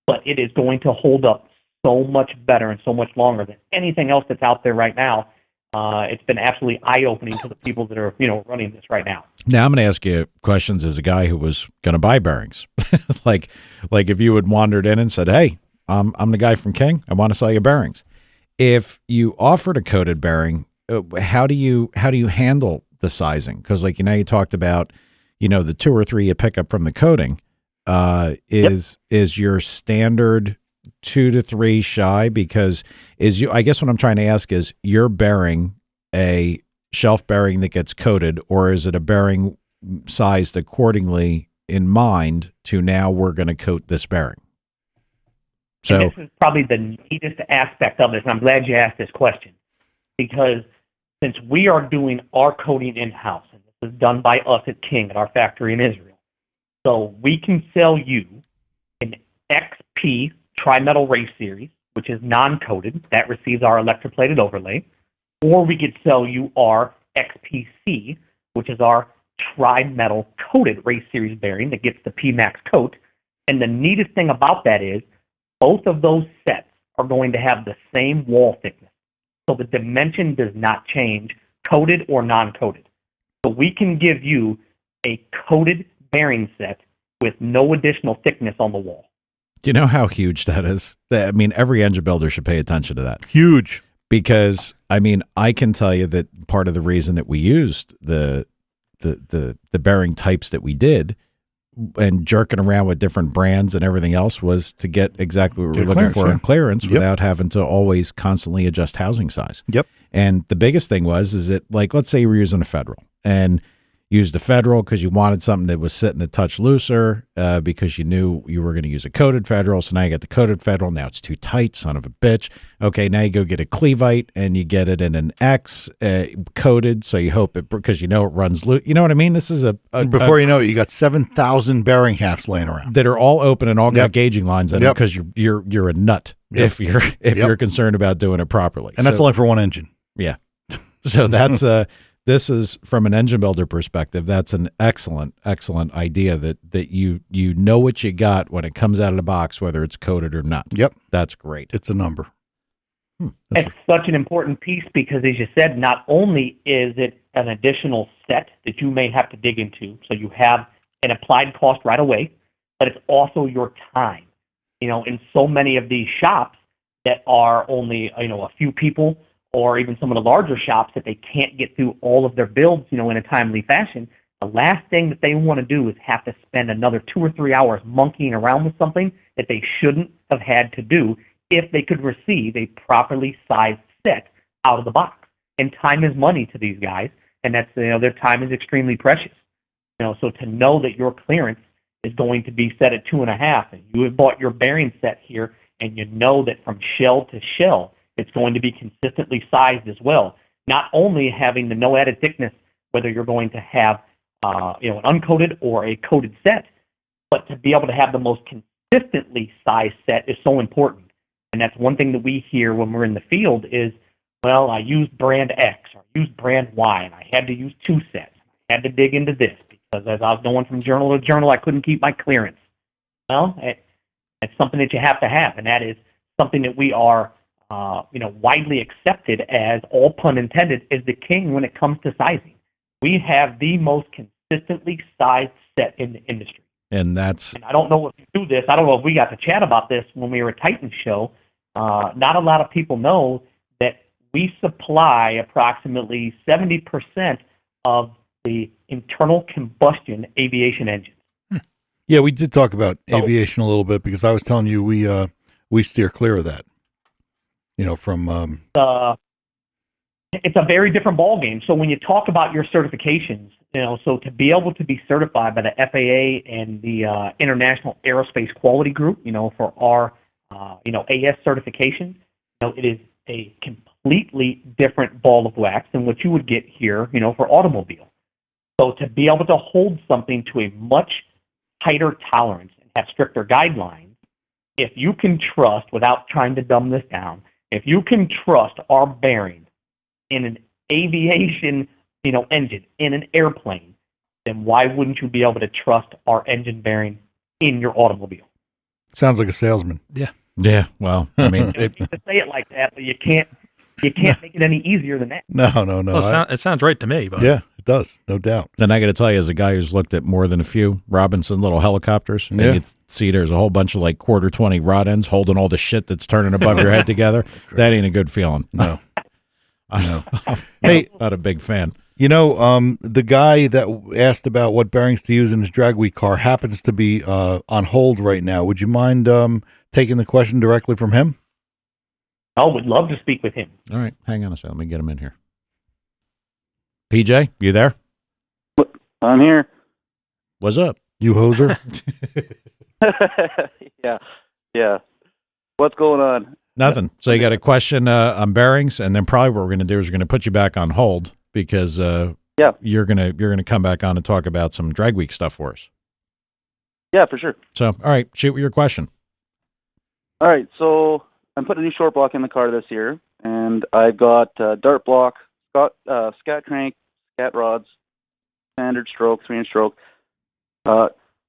but it is going to hold up so much better and so much longer than anything else that's out there right now. It's been absolutely eye-opening to the people that are, running this right now. Now I'm going to ask you questions as a guy who was going to buy bearings. like if you had wandered in and said, "Hey, I'm the guy from King. I want to sell you bearings." If you offered a coated bearing, how do you handle the sizing? Because you talked about, the 2 or 3 you pick up from the coating. Is your standard 2 to 3 shy? Because I guess what I'm trying to ask is, you're bearing a shelf bearing that gets coated, or is it a bearing sized accordingly in mind to, now we're going to coat this bearing? So and this is probably the neatest aspect of this, and I'm glad you asked this question, because since we are doing our coating in-house, and this is done by us at King at our factory in Israel, so we can sell you an XP Tri-Metal Race Series, which is non-coated, that receives our electroplated overlay, or we could sell you our XPC, which is our Tri-Metal Coated Race Series bearing that gets the PMAX coat. And the neatest thing about that is, both of those sets are going to have the same wall thickness. So the dimension does not change, coated or non-coated. So we can give you a coated bearing set with no additional thickness on the wall. do you know how huge that is? I mean, every engine builder should pay attention to that. Huge. Because, I can tell you that part of the reason that we used the bearing types that we did, and jerking around with different brands and everything else, was to get exactly what we were looking for in clearance, without having to always constantly adjust housing size. Yep. And the biggest thing is that, let's say you were using a Federal, and used a Federal because you wanted something that was sitting a touch looser, because you knew you were going to use a coated Federal. So now you get the coated Federal. Now it's too tight, son of a bitch. Okay, now you go get a Clevite, and you get it in an X coated. So you hope it, because it runs loose. You know what I mean? This is Before you know it, you got 7,000 bearing hafts laying around that are all open and all got gauging lines in it, because you're a nut if you're concerned about doing it properly. And that's only for one engine. Yeah. So that's this is, from an engine builder perspective, that's an excellent idea, that you know what you got when it comes out of the box, whether it's coated or not. Yep. That's great. It's a number. It's such an important piece, because, as you said, not only is it an additional set that you may have to dig into, so you have an applied cost right away, but it's also your time. In so many of these shops that are only, a few people, or even some of the larger shops that they can't get through all of their builds, in a timely fashion, the last thing that they want to do is have to spend another 2 or 3 hours monkeying around with something that they shouldn't have had to do if they could receive a properly sized set out of the box. And time is money to these guys, and that's, their time is extremely precious. So to know that your clearance is going to be set at 2.5, and you have bought your bearing set here, and you know that from shell to shell, it's going to be consistently sized as well. Not only having the no added thickness, whether you're going to have an uncoated or a coated set, but to be able to have the most consistently sized set is so important. And that's one thing that we hear when we're in the field is, well, I used brand X or I used brand Y, and I had to use 2 sets. I had to dig into this because as I was going from journal to journal, I couldn't keep my clearance. Well, it's something that you have to have, and that is something that we are widely accepted as, all pun intended, is the king when it comes to sizing. We have the most consistently sized set in the industry. And I don't know if you do this. I don't know if we got to chat about this when we were at Titan Show. Not a lot of people know that we supply approximately 70% of the internal combustion aviation engines. Yeah, we did talk about aviation a little bit, because I was telling you we steer clear of that. From it's a very different ballgame. So when you talk about your certifications, so to be able to be certified by the FAA and the International Aerospace Quality Group, for our AS certification, it is a completely different ball of wax than what you would get here, for automobile. So to be able to hold something to a much tighter tolerance and have stricter guidelines, if you can trust, without trying to dumb this down, if you can trust our bearing in an aviation, engine, in an airplane, then why wouldn't you be able to trust our engine bearing in your automobile? Sounds like a salesman. Yeah. Well, I mean, You can say it like that, but you can't make it any easier than that. No. Well, it sounds right to me, but Yeah, it does, no doubt. then I got to tell you, as a guy who's looked at more than a few Robinson little helicopters, and Yeah. you see there's a whole bunch of like quarter 20 rod ends holding all the shit that's turning above your head together. That ain't a good feeling. No. I know. Hey, Not a big fan. the guy that asked about what bearings to use in his drag week car happens to be on hold right now. Would you mind taking the question directly from him? I would love to speak with him. All right, hang on a second. Let me get him in here. PJ, you there? I'm here. What's up? You hoser. Yeah. What's going on? Nothing. So you got a question on bearings, and then probably what we're going to do is we're going to put you back on hold because you're gonna come back on and talk about some drag week stuff for us. Yeah, for sure. So, all right, shoot with your question. All right, so I'm putting a new short block in the car this year, and I've got dart block, scat crank, scat rods, standard stroke, 3-inch stroke.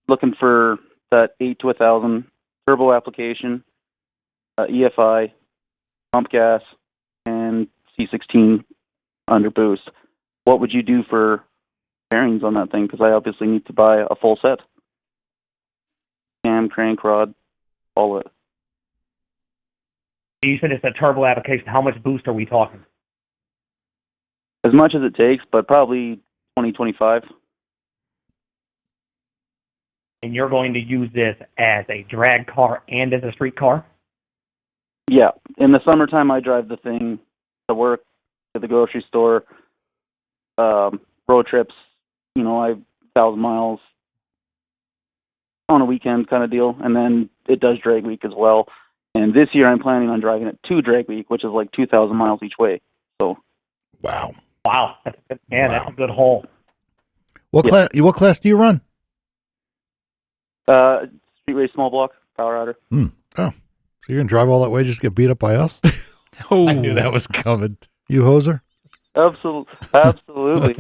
Looking for that 8 to 1,000 turbo application, EFI, pump gas, and C16 under boost. What would you do for bearings on that thing? Because I obviously need to buy a full set. Cam, crank, rod, all of it. You said it's a turbo application. How much boost are we talking? As much as it takes, but probably 20, 25. And you're going to use this as a drag car and as a street car? Yeah. In the summertime, I drive the thing to work, to the grocery store, road trips, 1,000 miles on a weekend kind of deal. And then it does drag week as well. And this year I'm planning on driving it to drag week, which is like 2,000 miles each way. So, Wow. That's a good haul. What class do you run? street race small block, power outer. Oh, so you're gonna drive all that way just to get beat up by us? oh, I knew that was coming. You hoser? Absolutely.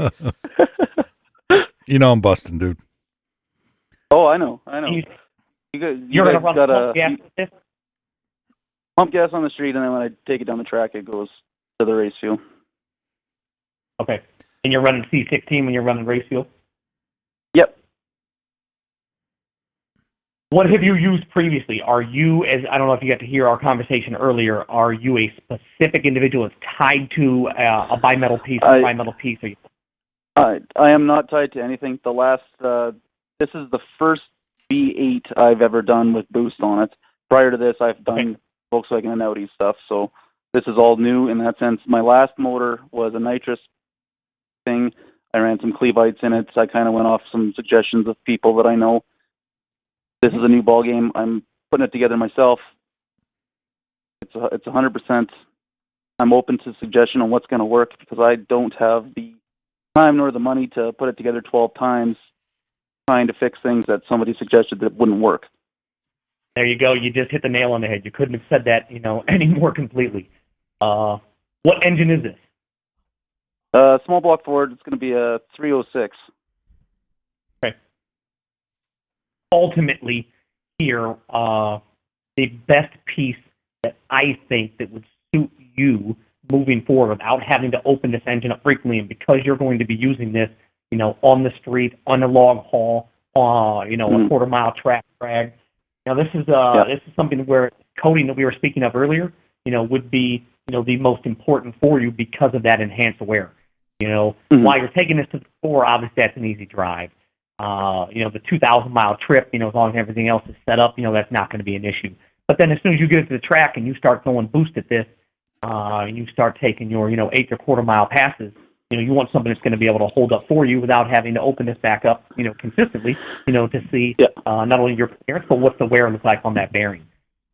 I'm busting, dude. Oh, I know. You're going to run pump gas with this? Pump gas on the street, and then when I take it down the track, it goes to the race fuel. Okay. And you're running C16 when you're running race fuel? Yep. What have you used previously? Are you, I don't know if you got to hear our conversation earlier, are you a specific individual that's tied to a bimetal piece or trimetal piece? I am not tied to anything. This is the first V8 I've ever done with boost on it. Prior to this, I've done Volkswagen and Audi stuff, so this is all new in that sense. My last motor was a nitrous thing. I ran some Clevites in it. So I kind of went off some suggestions of people that I know. This is a new ball game. I'm putting it together myself. It's 100%. I'm open to suggestion on what's going to work because I don't have the time nor the money to put it together 12 times trying to fix things that somebody suggested that wouldn't work. There you go. You just hit the nail on the head. You couldn't have said that, any more completely. What engine is this? Small block Ford. It's going to be a 306. Okay. Ultimately, here, the best piece that I think that would suit you moving forward without having to open this engine up frequently, and because you're going to be using this, on the street, on a log haul, a quarter-mile track drag. Now, this is something where coding that we were speaking of earlier, would be, the most important for you because of that enhanced wear. While you're taking this to the store, obviously that's an easy drive. The 2,000-mile trip, as long as everything else is set up, that's not going to be an issue. But then as soon as you get it to the track and you start going boost at this, and you start taking your, 8 quarter-mile passes, you want something that's going to be able to hold up for you without having to open this back up, consistently, to see not only your clearance, but what the wear looks like on that bearing.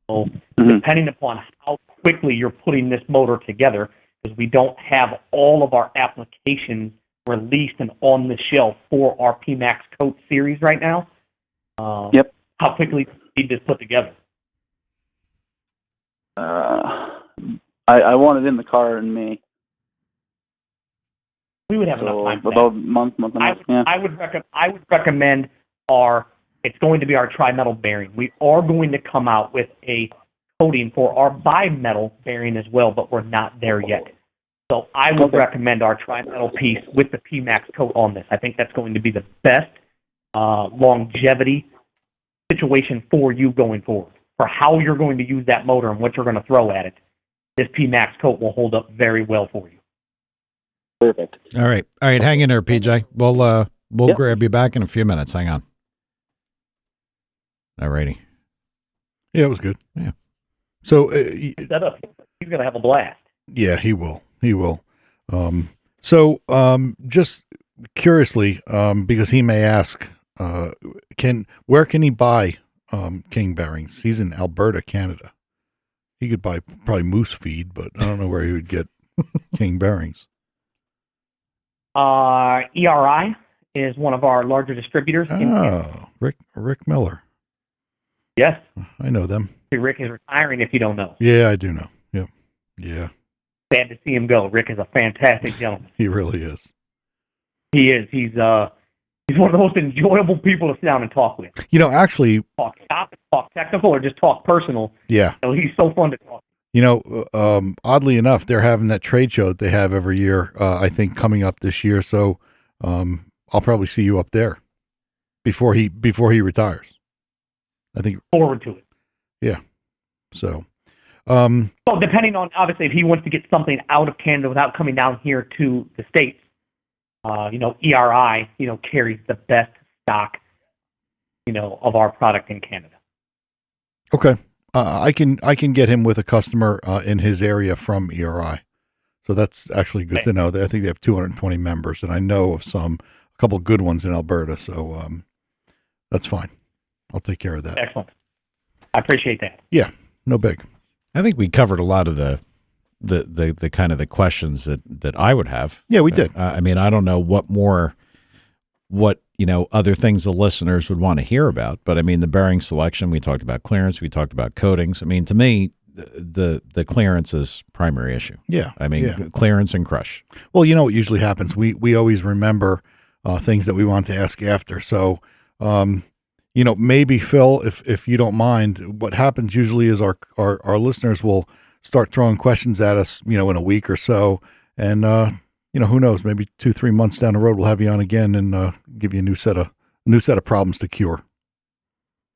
So depending upon how quickly you're putting this motor together, because we don't have all of our applications released and on the shelf for our PMAX coat series right now. Yep. How quickly do you need this put together? I want it in the car in May. We would have enough So time for about that. a month and a half. Yeah. I would recommend it's going to be our tri-metal bearing. We are going to come out with a coating for our bi-metal bearing as well, but we're not there yet. So I would recommend our tri-metal piece with the PMAX coat on this. I think that's going to be the best longevity situation for you going forward. For how you're going to use that motor and what you're going to throw at it, this PMAX coat will hold up very well for you. Perfect. All right. Hang in there, PJ. We'll grab you back in a few minutes. Hang on. All righty. Yeah, it was good. Yeah. So, He's going to have a blast. yeah, he will. He will. Just curiously, because he may ask, where can he buy King bearings? He's in Alberta, Canada. He could buy probably moose feed, but I don't know where he would get King bearings. ERI is one of our larger distributors. Oh, Rick Miller. Yes. I know them. Rick is retiring if you don't know. Yeah, I do know. Yep. Yeah. Sad to see him go. Rick is a fantastic gentleman. He really is. He is. He's one of the most enjoyable people to sit down and talk with. Actually, Talk shop, talk technical, or just talk personal. yeah. So he's so fun to talk to. Oddly enough, they're having that trade show that they have every year, I think coming up this year. So, I'll probably see you up there before he retires. I think Forward to it. Yeah. So, So depending on, obviously, if he wants to get something out of Canada without coming down here to the States, ERI, carries the best stock, of our product in Canada. okay. I can get him with a customer, in his area from ERI. So that's actually good to know. I think they have 220 members, and I know of a couple good ones in Alberta. So, that's fine. I'll take care of that. Excellent. I appreciate that. Yeah, no big. I think we covered a lot of the kind of the questions that I would have. Yeah, we did. I mean, I don't know what other things the listeners would want to hear about, but I mean, the bearing selection, we talked about clearance, we talked about coatings. I mean, to me, the clearance is primary issue. Yeah. I mean, clearance and crush. Well, what usually happens, we always remember things that we want to ask after. So, maybe Phil, if you don't mind, what happens usually is our listeners will start throwing questions at us, in a week or so. And, who knows, maybe 2-3 months down the road, we'll have you on again and give you a new set of problems to cure.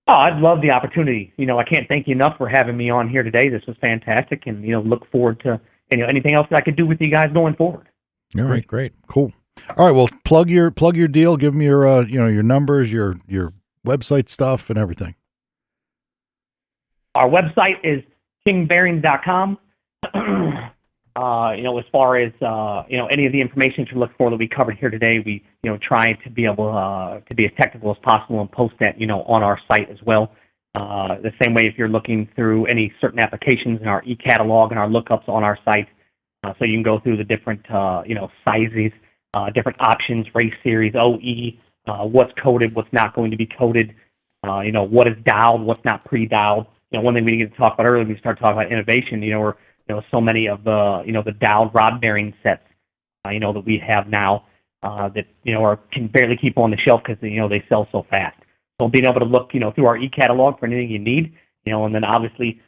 Oh, I'd love the opportunity. I can't thank you enough for having me on here today. This was fantastic, and look forward to anything else that I could do with you guys going forward. All right, great, cool. All right, well, plug your deal. Give them your your numbers, your website stuff, and everything. Our website is kingbearings.com. As far as any of the information to look for that we covered here today, we try to be able to be as technical as possible and post that on our site as well. The same way if you're looking through any certain applications in our e-catalog and our lookups on our site, so you can go through the different sizes, different options, race series, OE, what's coded, what's not going to be coded, what is dialed, what's not pre-dialed. One thing we didn't get to talk about earlier when we started talking about innovation, so many of the, the dialed rod bearing sets, that we have now, that, can barely keep on the shelf because, they sell so fast. So being able to look, through our e-catalog for anything you need, and then obviously,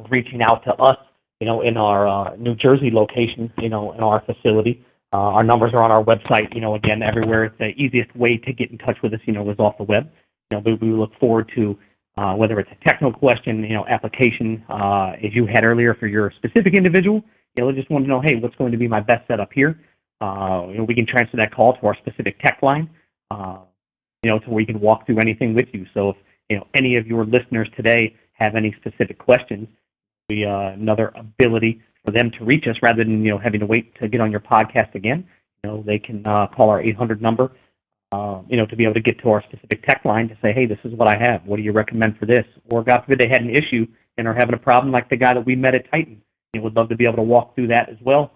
reaching out to us, in our New Jersey location, in our facility. Our numbers are on our website, again, everywhere. It's the easiest way to get in touch with us, is off the web. We look forward to, whether it's a technical question, application, as you had earlier for your specific individual, just want to know, hey, what's going to be my best setup here? We can transfer that call to our specific tech line, to where you can walk through anything with you. So if, any of your listeners today have any specific questions, be another ability for them to reach us rather than, having to wait to get on your podcast again. They can call our 800 number, to be able to get to our specific tech line to say, hey, this is what I have. What do you recommend for this? Or God forbid they had an issue and are having a problem like the guy that we met at Titan. Would love to be able to walk through that as well.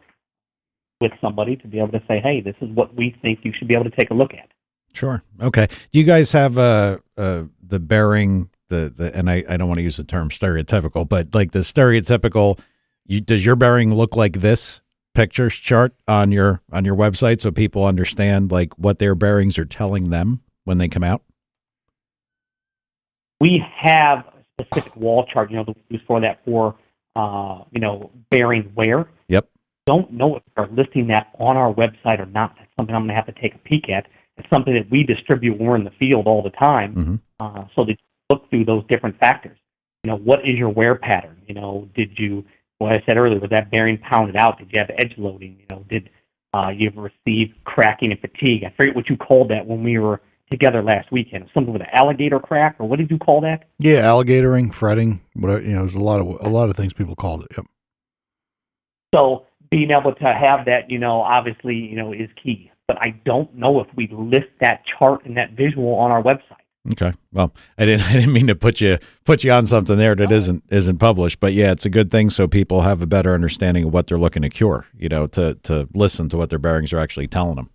with somebody to be able to say, hey, this is what we think you should be able to take a look at. Sure. Okay. Do you guys have the bearing, and I don't want to use the term stereotypical, but like the stereotypical, does your bearing look like this pictures chart on your website so people understand like what their bearings are telling them when they come out? We have a specific wall chart, that we use for that for, bearing wear. Yep. Don't know if they're listing that on our website or not. That's something I'm going to have to take a peek at. It's something that we distribute when we're in the field all the time, so that you look through those different factors. What is your wear pattern? Did you, what I said earlier, was that bearing pounded out? Did you have edge loading? Did you receive cracking and fatigue? I forget what you called that when we were together last weekend. Something with an alligator crack, or what did you call that? Yeah, alligatoring, fretting, whatever. There's a lot of things people called it. Yep. So being able to have that, obviously, is key. But I don't know if we list that chart and that visual on our website. Okay. Well, I didn't mean to put you on something there that isn't published, but yeah, it's a good thing so people have a better understanding of what they're looking to cure, to listen to what their bearings are actually telling them.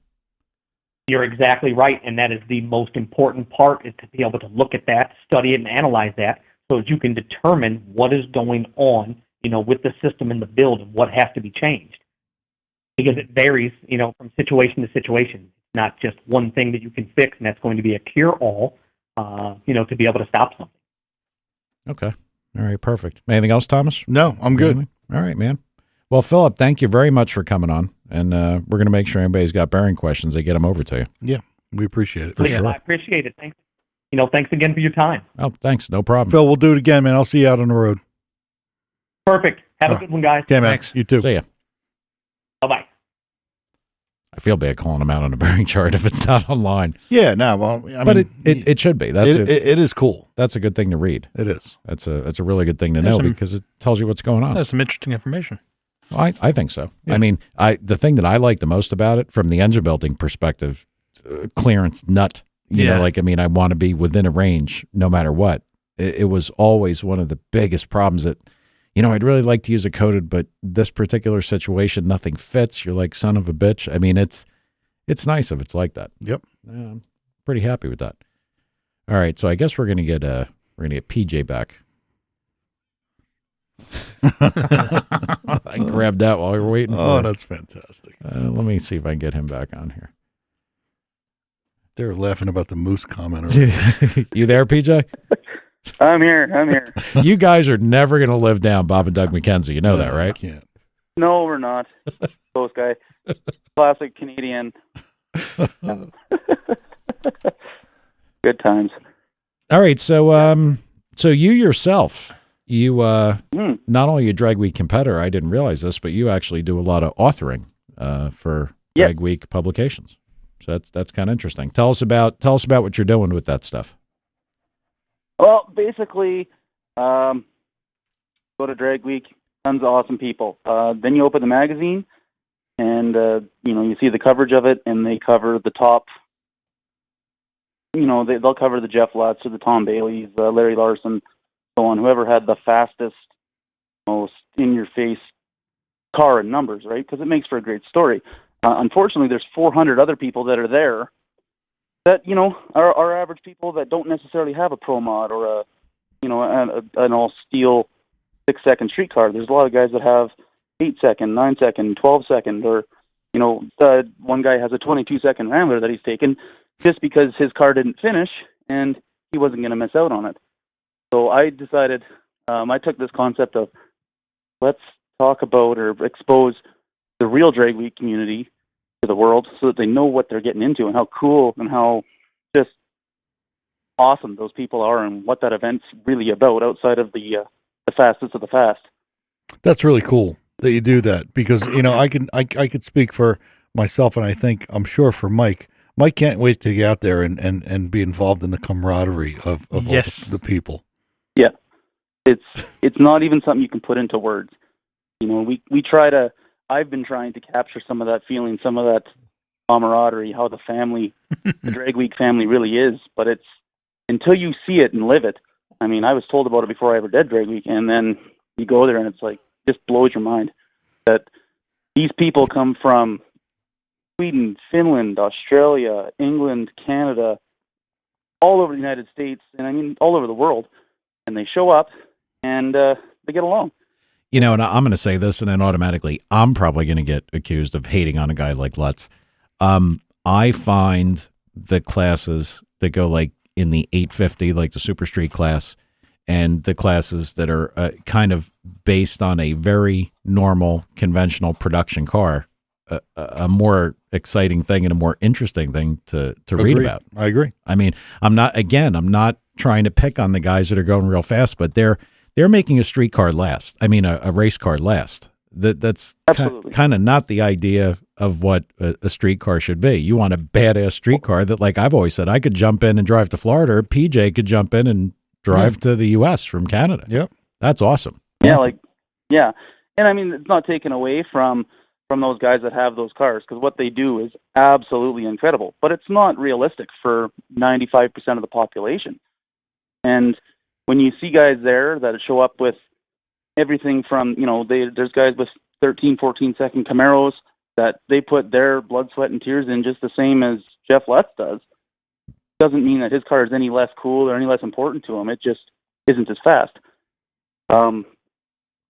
You're exactly right, and that is the most important part, is to be able to look at that, study it, and analyze that so that you can determine what is going on, with the system and the build and what has to be changed. Because it varies, from situation to situation. It's not just one thing that you can fix, and that's going to be a cure-all, to be able to stop something. Okay. All right. Perfect. Anything else, Thomas? No, I'm good. All right, man. Well, Phillip, thank you very much for coming on, and we're going to make sure anybody's got bearing questions, they get them over to you. Yeah, we appreciate it. For sure. I appreciate it. Thanks. Thanks again for your time. Oh, thanks. No problem. Phil, we'll do it again, man. I'll see you out on the road. Perfect. Have a good one, guys. Okay, man. Thanks. You too. See ya. Bye-bye. I feel bad calling them out on a bearing chart if it's not online. Yeah, no, well, But it should be. It is cool. That's a good thing to read. It is. That's a really good thing to know because it tells you what's going on. That's some interesting information. Well, I think so. Yeah. I mean, the thing that I like the most about it from the engine building perspective, clearance nut. I want to be within a range no matter what. It was always one of the biggest problems that, I'd really like to use a coated, but this particular situation, nothing fits. You're like, son of a bitch. I mean, it's nice if it's like that. Yep. I'm pretty happy with that. All right, so I guess we're gonna get PJ back. I grabbed that while we were waiting. Oh, that's fantastic. Let me see if I can get him back on here. They're laughing about the moose comment. Already. You there, PJ? I'm here. You guys are never going to live down Bob and Doug McKenzie. You know that, right? I can't. No, we're not. Those guy. Classic Canadian. Good times. All right. So, so you yourself, not only a Drag Week competitor, I didn't realize this, but you actually do a lot of authoring for Drag Week publications. So that's kind of interesting. Tell us about what you're doing with that stuff. Well, basically, go to Drag Week, tons of awesome people. Then you open the magazine, and you see the coverage of it, and they cover the top. They'll cover the Jeff Lutz or the Tom Baileys, Larry Larson, so on. Whoever had the fastest, most in-your-face car and numbers, right? Because it makes for a great story. Unfortunately, there's 400 other people that are there that are average people that don't necessarily have a Pro Mod or an all steel 6-second street car. There's a lot of guys that have 8-second, 9-second, 12-second, or one guy has a 22-second Rambler that he's taken just because his car didn't finish and he wasn't going to miss out on it. So I decided, I took this concept of let's talk about or expose the real Drag Week community to the world so that they know what they're getting into and how cool and how just awesome those people are and what that event's really about outside of the fastest of the fast. That's really cool that you do that because I could speak for myself and I'm sure for Mike. Mike can't wait to get out there and be involved in the camaraderie of Yes. all the people. Yeah, it's not even something you can put into words. We try to. I've been trying to capture some of that feeling, some of that camaraderie, how the family, the Drag Week family really is. But it's until you see it and live it. I mean, I was told about it before I ever did Drag Week, and then you go there and it's like just blows your mind that These people come from Sweden, Finland, Australia, England, Canada, all over the United States, and I mean all over the world. And they show up, and they get along. You know, and I'm going to say this, and then automatically I'm probably going to get accused of hating on a guy like Lutz. I find the classes that go like in the 850, like the Super Street class, and the classes that are kind of based on a very normal, conventional production car, a more exciting thing and a more interesting thing to read about. I agree. I mean, I'm not trying to pick on the guys that are going real fast, but they're making a street car last. I mean, a race car last. That's kind of not the idea of what a street car should be. You want a badass street car that, like I've always said, I could jump in and drive to Florida, or PJ could jump in and drive to the U.S. from Canada. Yep. That's awesome. Yeah. And I mean, it's not taken away from those guys that have those cars, because what they do is absolutely incredible. But it's not realistic for 95% of the population. And when you see guys there that show up with everything from, there's guys with 13, 14-second Camaros that they put their blood, sweat, and tears in just the same as Jeff Lutz does. Doesn't mean that his car is any less cool or any less important to him. It just isn't as fast.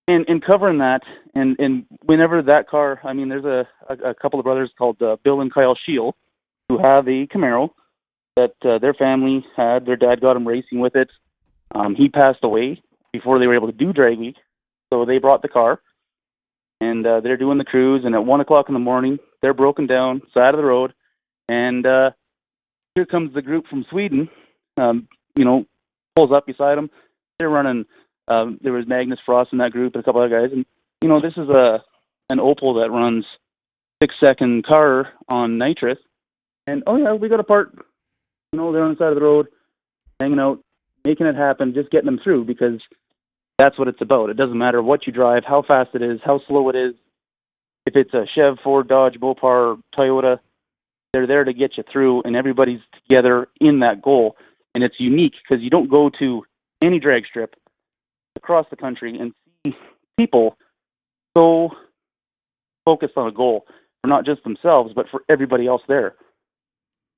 And covering that, and whenever that car, I mean, there's a couple of brothers called Bill and Kyle Scheel who have a Camaro that their family had. Their dad got him racing with it. He passed away before they were able to do drag week, so they brought the car, and they're doing the cruise, and at 1 o'clock in the morning, they're broken down, side of the road, and here comes the group from Sweden, pulls up beside them. They're running, there was Magnus Frost in that group and a couple other guys, and, this is an Opel that runs 6-second car on nitrous, and, oh yeah, we got a part, they're on the side of the road, hanging out, making it happen, just getting them through, because that's what it's about. It doesn't matter what you drive, how fast it is, how slow it is. If it's a Chev, Ford, Dodge, Mopar, Toyota, they're there to get you through, and everybody's together in that goal. And it's unique because you don't go to any drag strip across the country and see people so focused on a goal for not just themselves, but for everybody else there.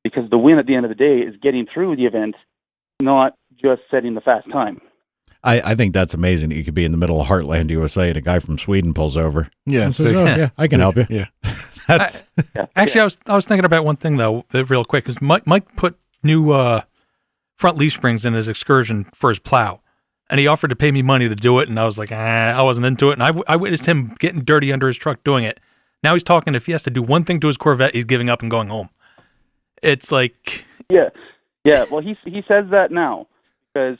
Because the win at the end of the day is getting through the event, not just setting the fast time. I think that's amazing. You could be in the middle of Heartland, USA, and a guy from Sweden pulls over. Yeah, and says, yeah, I can help you. Yeah. Actually, I was thinking about one thing though, real quick, because Mike put new front leaf springs in his Excursion for his plow, and he offered to pay me money to do it, and I was like, I wasn't into it, and I witnessed him getting dirty under his truck doing it. Now he's talking if he has to do one thing to his Corvette, he's giving up and going home. It's like yeah. Well, he says that now because.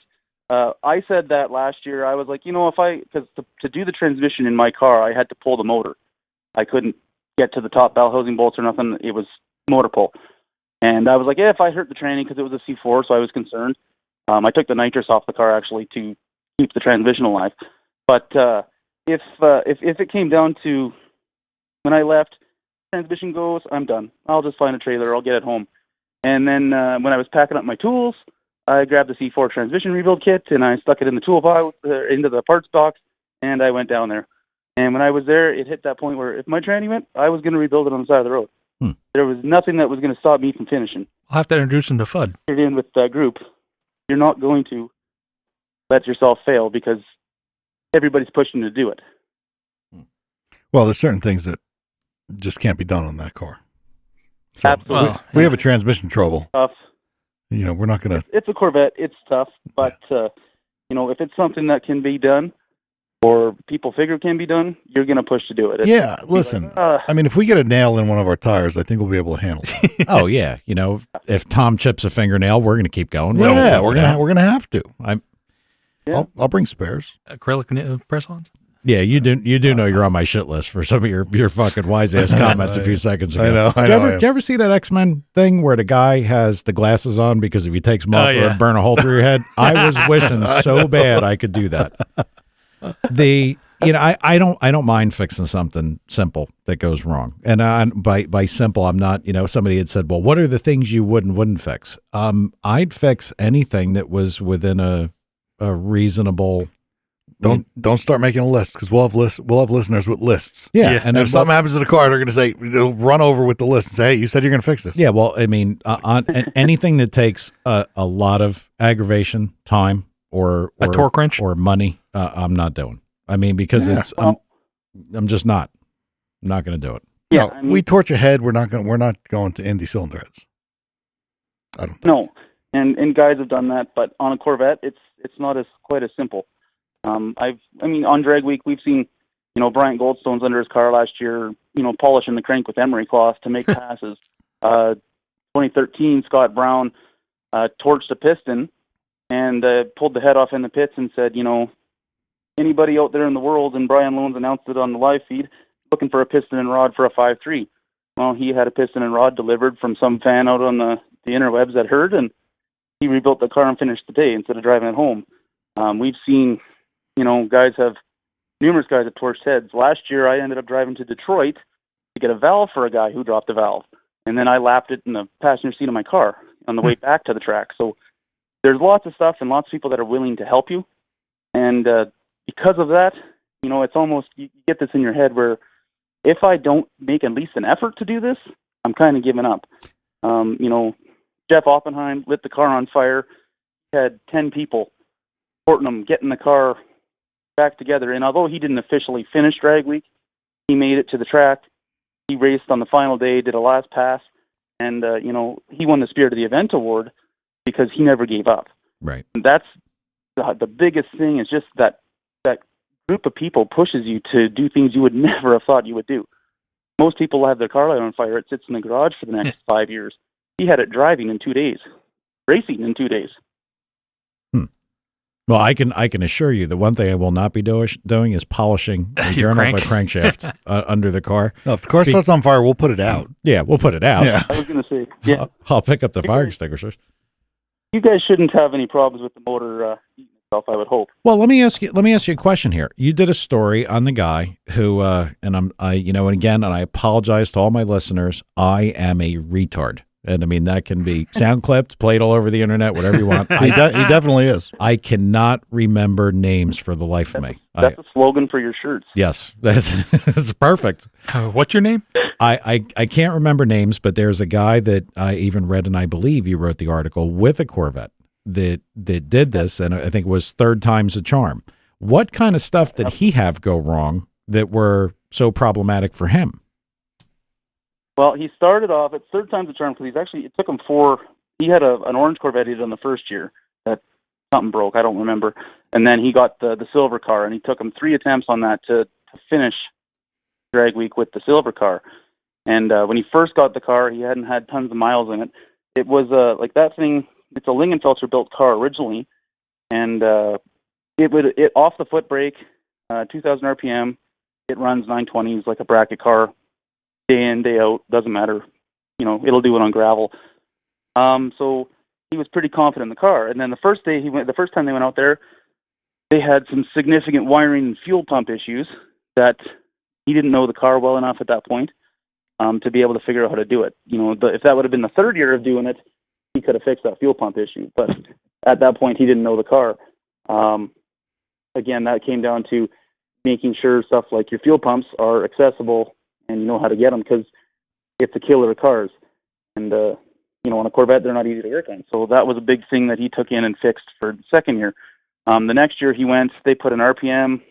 I said that last year. I was like, because to do the transmission in my car, I had to pull the motor. I couldn't get to the top bell housing bolts or nothing. It was motor pull. And I was like, if I hurt the tranny, because it was a C4, so I was concerned. I took the nitrous off the car, actually, to keep the transmission alive. But if it came down to when I left, transmission goes, I'm done. I'll just find a trailer. I'll get it home. And then when I was packing up my tools, I grabbed the C4 transmission rebuild kit, and I stuck it in the toolbox, into the parts box, and I went down there. And when I was there, it hit that point where if my tranny went, I was going to rebuild it on the side of the road. There was nothing that was going to stop me from finishing. I'll have to introduce him to FUD. Get in with that group. You're not going to let yourself fail because everybody's pushing to do it. Well, there's certain things that just can't be done on that car. So Absolutely. We have a transmission trouble. Tough. We're not going to... It's a Corvette. It's tough. But, if it's something that can be done or people figure can be done, you're going to push to do it. Listen, I mean, if we get a nail in one of our tires, I think we'll be able to handle it. Oh, yeah. If Tom chips a fingernail, we're going to keep going. Yeah, we're going to have to. I'll bring spares. Acrylic press-ons? Yeah, you do know you're on my shit list for some of your fucking wise ass comments a few seconds ago. I know. Did you ever see that X-Men thing where the guy has the glasses on because if he takes them off, it would burn a hole through your head? I was wishing so bad I could do that. I don't mind fixing something simple that goes wrong. And by simple, I'm not, somebody had said, well, what are the things you wouldn't fix? I'd fix anything that was within a reasonable Don't start making a list, because we'll have listeners with lists. Yeah. And if something happens to the car, they're going to say, they'll run over with the list and say, hey, you said you're going to fix this. Yeah, well, I mean, on anything that takes a lot of aggravation, time, or A torque wrench? or money, I'm not doing. I mean, because I'm just not. I'm not going to do it. Yeah, No, we torch a head. We're not going to Indy cylinder heads. I don't think. No, and guys have done that, but on a Corvette, it's not quite as simple. On drag week, we've seen, Bryant Goldstone's under his car last year, polishing the crank with emery cloth to make passes. 2013, Scott Brown torched a piston and pulled the head off in the pits and said, anybody out there in the world, and Brian Loans announced it on the live feed, looking for a piston and rod for a 5.3. Well, he had a piston and rod delivered from some fan out on the interwebs that heard, and he rebuilt the car and finished the day instead of driving it home. We've seen, numerous guys have torched heads. Last year, I ended up driving to Detroit to get a valve for a guy who dropped a valve, and then I lapped it in the passenger seat of my car on the way back to the track. So there's lots of stuff and lots of people that are willing to help you, and because of that, it's almost, you get this in your head where if I don't make at least an effort to do this, I'm kind of giving up. Jeff Oppenheim lit the car on fire, had 10 people supporting him, getting the car back together. And although he didn't officially finish drag week, he made it to the track. He raced on the final day, did a last pass, and, he won the Spirit of the Event award because he never gave up. Right. And that's the biggest thing, is just that group of people pushes you to do things you would never have thought you would do. Most people have their car light on fire. It sits in the garage for the next 5 years. He had it driving in 2 days, racing in 2 days. Well, I can assure you the one thing I will not be doing is polishing the journal of a crankshaft under the car. No, if the car starts on fire, we'll put it out. Yeah, we'll put it out. Yeah. I was going to say, yeah. I'll pick up the fire extinguishers. You guys shouldn't have any problems with the motor eating itself, I would hope. Well, let me ask you a question here. You did a story on the guy who, and I apologize to all my listeners. I am a retard. And I mean, that can be sound clipped, played all over the internet, whatever you want. He definitely is. I cannot remember names for the life of me. That's a slogan for your shirts. Yes, that's perfect. What's your name? I can't remember names, but there's a guy that I even read, and I believe you wrote the article, with a Corvette that did this, and I think it was third time's a charm. What kind of stuff did he have go wrong that were so problematic for him? Well, he started off at third time's a charm because it took him he had an orange Corvette he did on the first year that something broke, I don't remember. And then he got the silver car, and he took him 3 attempts on that to finish drag week with the silver car. And when he first got the car, he hadn't had tons of miles in it. It was like that thing, it's a Lingenfelter built car originally, and it off the foot brake, 2,000 RPM, it runs 920s like a bracket car. Day in, day out, doesn't matter. It'll do it on gravel. So he was pretty confident in the car. And then the first time they went out there, they had some significant wiring and fuel pump issues that he didn't know the car well enough at that point to be able to figure out how to do it. If that would have been the third year of doing it, he could have fixed that fuel pump issue. But at that point, he didn't know the car. Again, that came down to making sure stuff like your fuel pumps are accessible and you know how to get them, because it's a killer of cars. And, on a Corvette, they're not easy to work on. So that was a big thing that he took in and fixed for the second year. The next year they put an RPM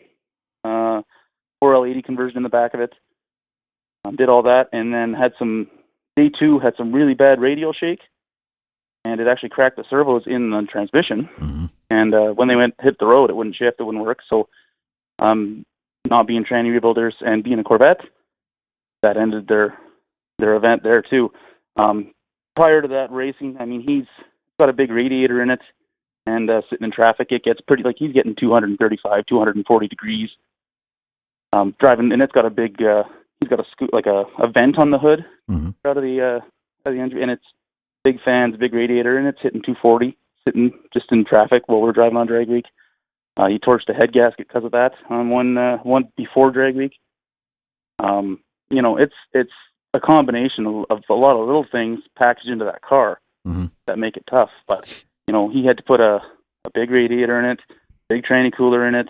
4L80 conversion in the back of it, did all that, and then day 2 had some really bad radial shake, and it actually cracked the servos in the transmission. Mm-hmm. And when they hit the road, it wouldn't shift, it wouldn't work. So not being tranny rebuilders and being a Corvette, that ended their event there too. Prior to that racing, he's got a big radiator in it, and sitting in traffic, it gets pretty, like he's getting 235, 240 degrees. Driving, and it's got a big, he's got a vent on the hood out of the engine, and it's big fans, big radiator, and it's hitting 240, sitting just in traffic while we're driving on drag week. He torched a head gasket because of that on one before drag week. It's a combination of a lot of little things packaged into that car that make it tough. But, he had to put a big radiator in it, big tranny cooler in it,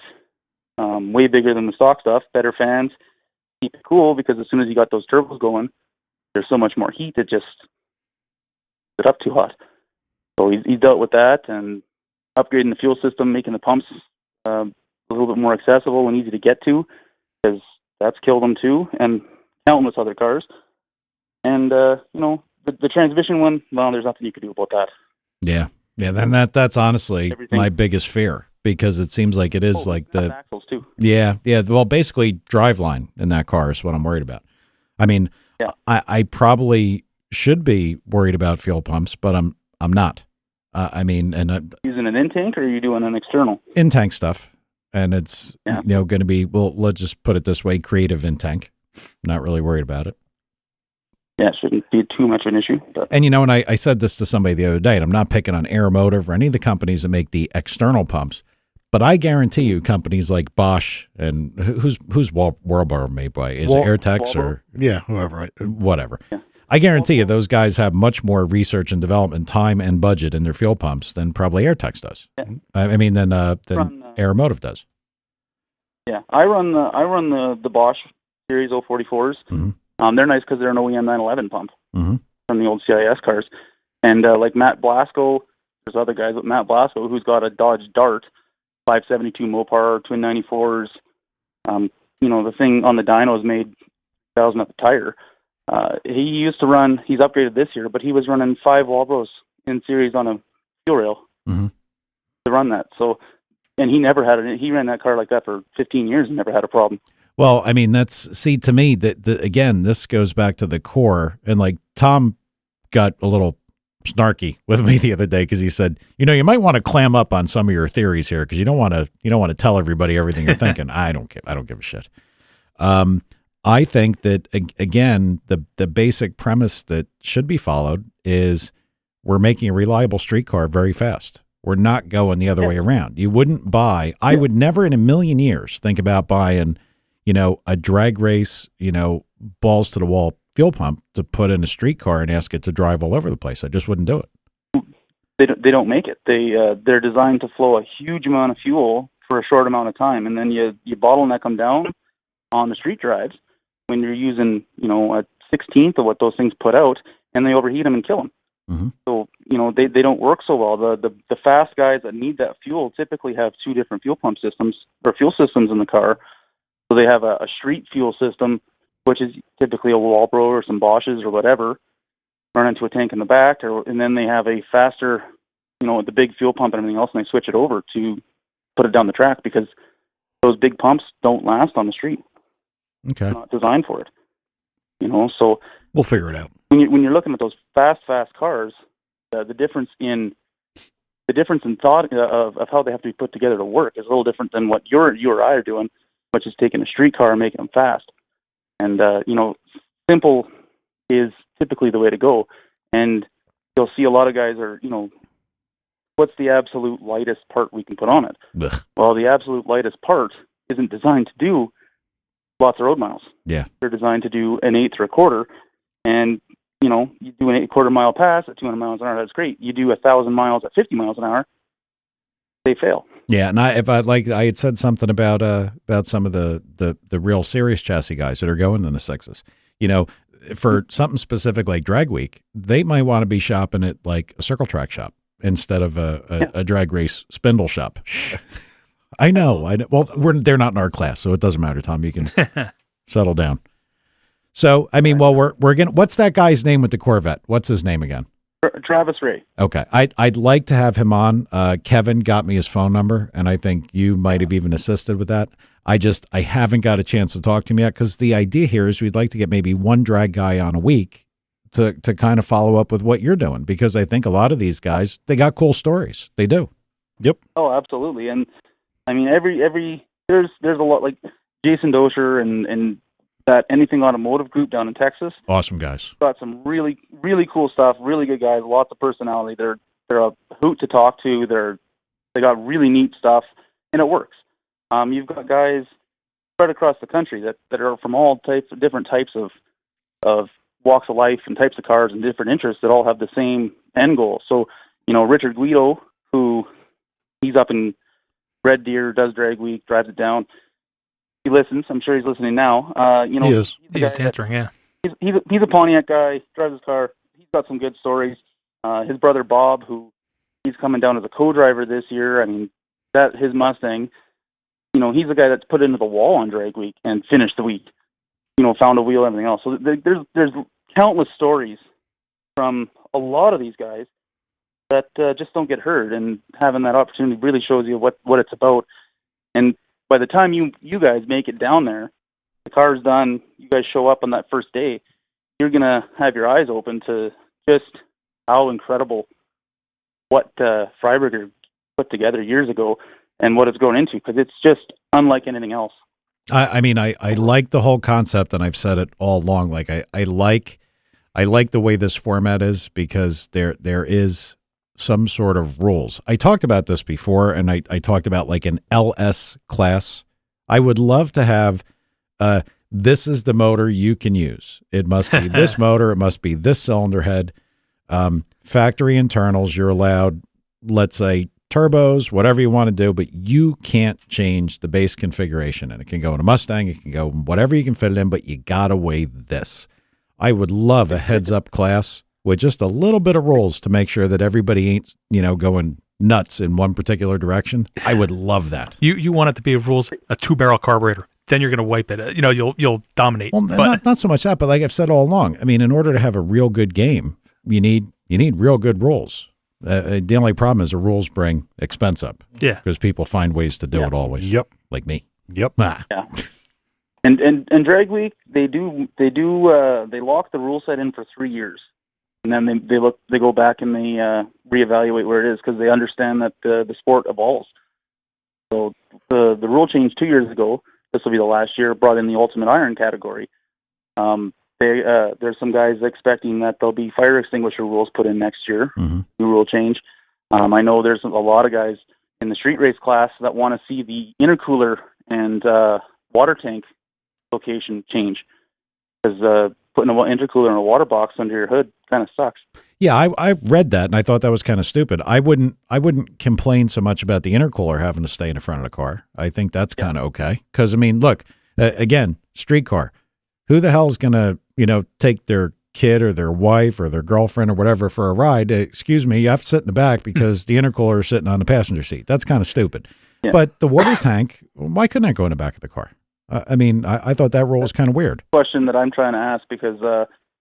way bigger than the stock stuff, better fans, keep it cool, because as soon as you got those turbos going, there's so much more heat, it just get up too hot. So he's dealt with that, and upgrading the fuel system, making the pumps a little bit more accessible and easy to get to, because that's killed them too, and countless other cars. And the transmission one, well, there's nothing you can do about that. Yeah. Then that's honestly my biggest fear, because it seems like it is like the axles too. Yeah. Well, basically, driveline in that car is what I'm worried about. I mean, I probably should be worried about fuel pumps, but I'm not. Using an in-tank, or are you doing an external? In-tank stuff, and it's going to be, well, let's just put it this way, creative in-tank. Not really worried about it. Yeah, it shouldn't be too much of an issue. But. And and I said this to somebody the other day, and I'm not picking on Aeromotive or any of the companies that make the external pumps, but I guarantee you, companies like Bosch and who's Worlborough made by? Is it Airtex or whoever, whatever? Yeah. I guarantee you, those guys have much more research and development time and budget in their fuel pumps than probably Airtex does. Yeah. Than Aeromotive does. Yeah, I run the Bosch Series 044s. Mm-hmm. They're nice because they're an OEM 911 pump from the old CIS cars. And like Matt Blasco, there's other guys with Matt Blasco who's got a Dodge Dart 572 Mopar twin 94s. The thing on the dyno is made 1,000 at the tire. He used to run, he's upgraded this year, but he was running 5 Walbros in series on a fuel rail to run that. So, and he never had it. He ran that car like that for 15 years and never had a problem. Well, I mean, to me, again, this goes back to the core. And like Tom got a little snarky with me the other day because he said, you might want to clam up on some of your theories here because you don't want to tell everybody everything you're thinking. I don't give a shit. I think that, again, the basic premise that should be followed is we're making a reliable street car very fast. We're not going the other way around. You wouldn't buy, I would never in a million years think about buying, a drag race, balls to the wall fuel pump to put in a street car and ask it to drive all over the place. I just wouldn't do it. They don't make it. They're designed to flow a huge amount of fuel for a short amount of time, and then you bottleneck them down on the street drives when you're using, a 16th of what those things put out, and they overheat them and kill them. Mm-hmm. So, they don't work so well. The fast guys that need that fuel typically have 2 different fuel pump systems or fuel systems in the car. So they have a street fuel system, which is typically a Walbro or some Bosches or whatever, run into a tank in the back, and then they have a faster, the big fuel pump and everything else, and they switch it over to put it down the track because those big pumps don't last on the street. Okay. They're not designed for it. So we'll figure it out. When you're looking at those fast cars, the difference in thought of how they have to be put together to work is a little different than what you or I are doing, which is taking a street car and making them fast. And simple is typically the way to go. And you'll see a lot of guys are, what's the absolute lightest part we can put on it? Ugh. Well, the absolute lightest part isn't designed to do lots of road miles. Yeah. They're designed to do an eighth or a quarter. And, you do an 8/4 mile pass at 200 miles an hour, that's great. You do 1,000 miles at 50 miles an hour, they fail. Yeah, and I had said something about some of the real serious chassis guys that are going in the sixes. For something specific like drag week, they might want to be shopping at like a circle track shop instead of a drag race spindle shop. I know. Well, they're not in our class, so it doesn't matter, Tom. You can settle down. So, we're gonna. What's that guy's name with the Corvette? What's his name again? Travis Ray. Okay, I'd like to have him on. Kevin got me his phone number, and I think you might have even assisted with that. I haven't got a chance to talk to him yet because the idea here is we'd like to get maybe one drag guy on a week to kind of follow up with what you're doing, because I think a lot of these guys, they got cool stories. They do. Yep. Oh, absolutely. And every there's a lot like Jason Dosher and that Anything Automotive group down in Texas. Awesome guys. Got some really, really cool stuff, really good guys, lots of personality. They're a hoot to talk to. They got really neat stuff, and it works. You've got guys spread across the country that are from all different types of walks of life and types of cars and different interests that all have the same end goal. So, Richard Guido, who he's up in Red Deer, does drag week, drives it down. He listens. I'm sure he's listening now. He is. He's answering, yeah. He's a Pontiac guy, drives his car. He's got some good stories. His brother Bob, who he's coming down as a co-driver this year. I mean, that his Mustang, he's the guy that's put into the wall on drag week and finished the week. Found a wheel, everything else. So there's countless stories from a lot of these guys that just don't get heard, and having that opportunity really shows you what it's about. And by the time you guys make it down there, the car's done, you guys show up on that first day, you're going to have your eyes open to just how incredible what Freiberger put together years ago and what it's grown into, because it's just unlike anything else. I mean, I like the whole concept, and I've said it all along. Like I like the way this format is, because there is some sort of rules. I talked about this before, and I talked about like an LS class. I would love to have this is the motor you can use. It must be this motor. It must be this cylinder head. Factory internals, you're allowed, let's say, turbos, whatever you want to do, but you can't change the base configuration. And it can go in a Mustang, it can go whatever you can fit it in, but you got to weigh this. I would love a heads-up class with just a little bit of rules to make sure that everybody ain't, going nuts in one particular direction. I would love that. You want it to be rules, a 2-barrel carburetor. Then you're going to wipe it. You'll dominate. Well, not so much that, but like I've said all along, I mean, in order to have a real good game, you need real good rules. The only problem is the rules bring expense up. Yeah, because people find ways to do it always. Yep, like me. Yep. Yeah. And drag week, they lock the rule set in for 3 years, and then they go back and they reevaluate where it is, because they understand that the sport evolves. So the rule change 2 years ago. This will be the last year. Brought in the ultimate iron category. There's some guys expecting that there'll be fire extinguisher rules put in next year. Mm-hmm. New rule change. I know there's a lot of guys in the street race class that want to see the intercooler and water tank location change, because putting an intercooler in a water box under your hood kind of sucks. Yeah, I read that, and I thought that was kind of stupid. I wouldn't complain so much about the intercooler having to stay in the front of the car. I think that's kind of okay, because I mean, look, again, street car. Who the hell's gonna take their kid or their wife or their girlfriend or whatever for a ride? Excuse me, you have to sit in the back because the intercooler is sitting on the passenger seat. That's kind of stupid. Yeah. But the water tank, why couldn't I go in the back of the car? I mean, I thought that rule was kind of weird. Question that I'm trying to ask, because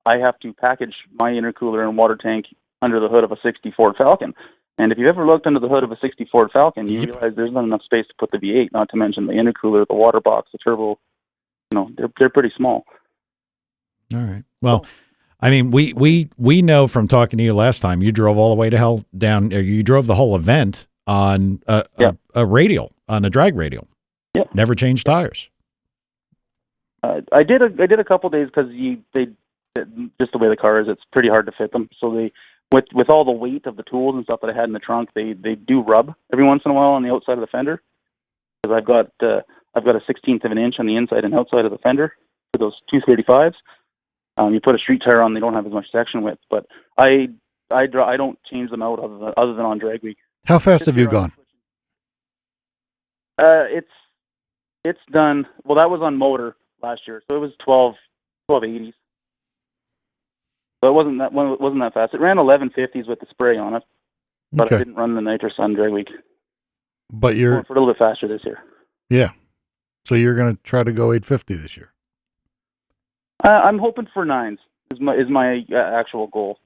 I have to package my intercooler and water tank under the hood of a 60 Ford Falcon. And if you've ever looked under the hood of a 60 Ford Falcon, you realize there's not enough space to put the V8, not to mention the intercooler, the water box, the turbo. They're pretty small. All right. Well, I mean, we know from talking to you last time, you drove all the way to hell down. You drove the whole event on a radial, on a drag radial. Yeah. Never changed tires. I did a couple days, because they just the way the car is, it's pretty hard to fit them. So they, with all the weight of the tools and stuff that I had in the trunk, they do rub every once in a while on the outside of the fender, because I've got a 1/16 of an inch on the inside and outside of the fender for those 235s. You put a street tire on, they don't have as much section width, but I don't change them out other than on drag week. How fast have you gone? It's done. Well, that was on motor last year, so it was 1280s. So it wasn't that fast. It ran 1150s with the spray on it, but I didn't run the nitrous on drag week. But you're a little bit faster this year. Yeah. So you're going to try to go 850 this year. I'm hoping for 9s is my actual goal.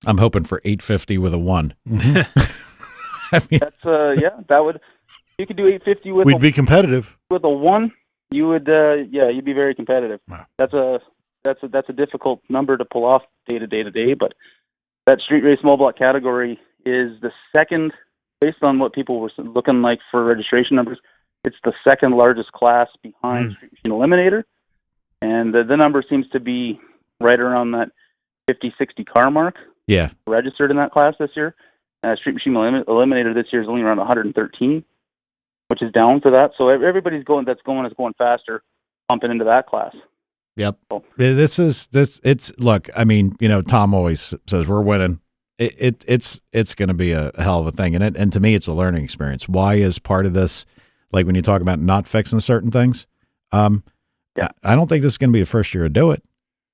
I'm hoping for 850 with a 1. Mm-hmm. I mean, that's that would. You could do 850 with. We'd be competitive with a 1. You would, you'd be very competitive. Wow. That's a difficult number to pull off day to day. But that street race small block category is the second, based on what people were looking like for registration numbers. It's the second largest class behind Street Machine Eliminator. And the number seems to be right around that 50-60 car mark. Yeah. Registered in that class this year. Street Machine Eliminator this year is only around 113, which is down for that. So everybody's going faster, pumping into that class. Yep. So, it's look, I mean, Tom always says we're winning. it's going to be a hell of a thing, and to me, it's a learning experience. Why is part of this, like when you talk about not fixing certain things? I don't think this is going to be the first year to do it.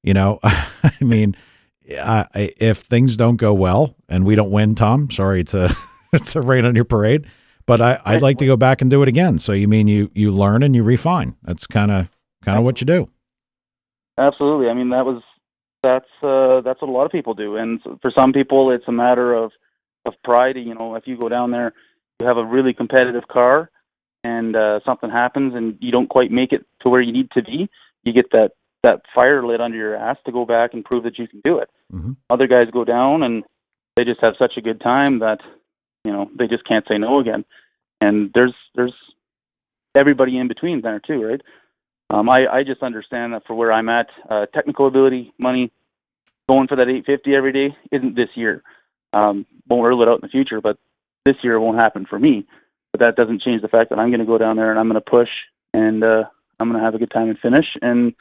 I mean, if things don't go well and we don't win, Tom, sorry to to rain on your parade, but I'd like to go back and do it again. So you mean you learn and you refine? That's kind of what you do. Absolutely. I mean, that's what a lot of people do, and for some people, it's a matter of pride. If you go down there, you have a really competitive car, and something happens, and you don't quite make it to where you need to be, you get that fire lit under your ass to go back and prove that you can do it. Mm-hmm. Other guys go down, and they just have such a good time that they just can't say no again. And there's everybody in between there too, right? I just understand that for where I'm at, technical ability, money, going for that 850 every day isn't this year. Won't rule it out in the future, but this year it won't happen for me. But that doesn't change the fact that I'm going to go down there and I'm going to push, and I'm going to have a good time and finish, and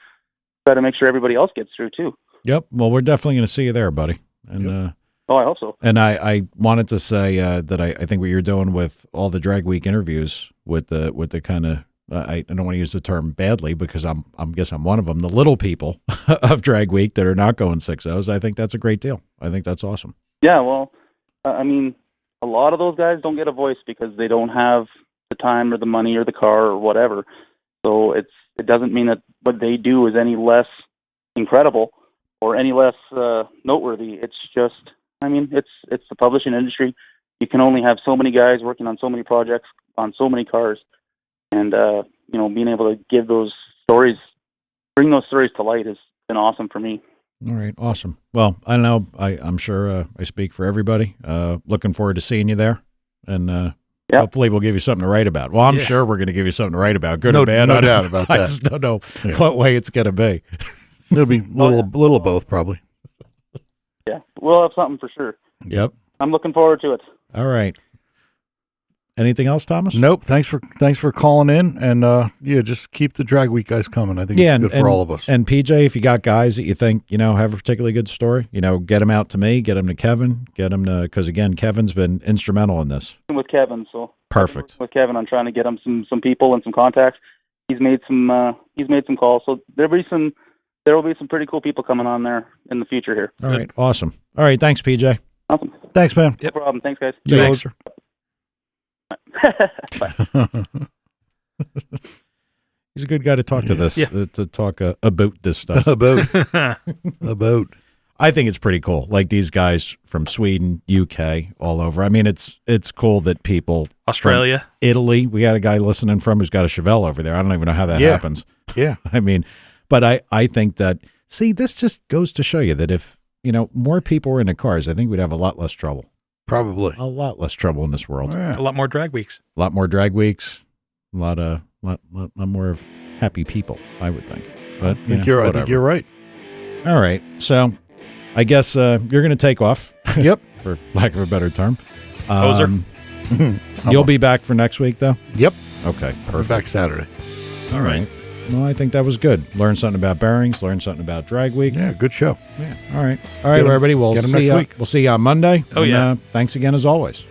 try to make sure everybody else gets through too. Yep. Well, we're definitely going to see you there, buddy. And yep. I hope so. And I wanted to say that I think what you're doing with all the Drag Week interviews with the kind of I don't want to use the term badly because I'm one of them, the little people of Drag Week that are not going 6-0s. I think that's a great deal. I think that's awesome. Yeah, well, I mean, a lot of those guys don't get a voice because they don't have the time or the money or the car or whatever. So it doesn't mean that what they do is any less incredible or any less noteworthy. It's just, I mean, it's the publishing industry. You can only have so many guys working on so many projects on so many cars. And, being able to give those stories, bring those stories to light has been awesome for me. All right. Awesome. Well, I don't know. I'm sure I speak for everybody. Looking forward to seeing you there. And hopefully we'll give you something to write about. Well, I'm sure we're going to give you something to write about. Good or bad. No doubt about that. I just don't know what way it's going to be. It'll be a little of both, probably. Yeah. We'll have something for sure. Yep. I'm looking forward to it. All right. Anything else, Thomas? Nope. Thanks for calling in, and just keep the Drag Week guys coming. I think it's good for all of us. And PJ, if you got guys that you think have a particularly good story, get them out to me, get them to Kevin, because again, Kevin's been instrumental in this. With Kevin, so perfect. With Kevin, I'm trying to get him some people and some contacts. He's made some calls, so there will be some pretty cool people coming on there in the future here. All right, awesome. All right, thanks, PJ. Awesome. Thanks, man. No problem. Thanks, guys. Thanks. He's a good guy to talk to this, to talk about this stuff. about. I think it's pretty cool. Like these guys from Sweden, UK, all over. I mean, it's cool that people Australia, Italy. We got a guy listening from who's got a Chevelle over there. I don't even know how that happens. Yeah. I mean, but I think that, this just goes to show you that if, more people were into cars, I think we'd have a lot less trouble. Probably. A lot less trouble in this world. A lot more drag weeks. A lot more drag weeks. A lot more of happy people, I would think. But I think you're right. All right. So I guess you're going to take off. Yep. For lack of a better term. Poser. You'll be back for next week, though? Yep. Okay. Perfect. I'll be back Saturday. All right. Well, I think that was good. Learn something about bearings. Learn something about Drag Week. Yeah, good show. Yeah. All right. All right, everybody. We'll see you next week. We'll see you on Monday. Oh, yeah. Thanks again, as always.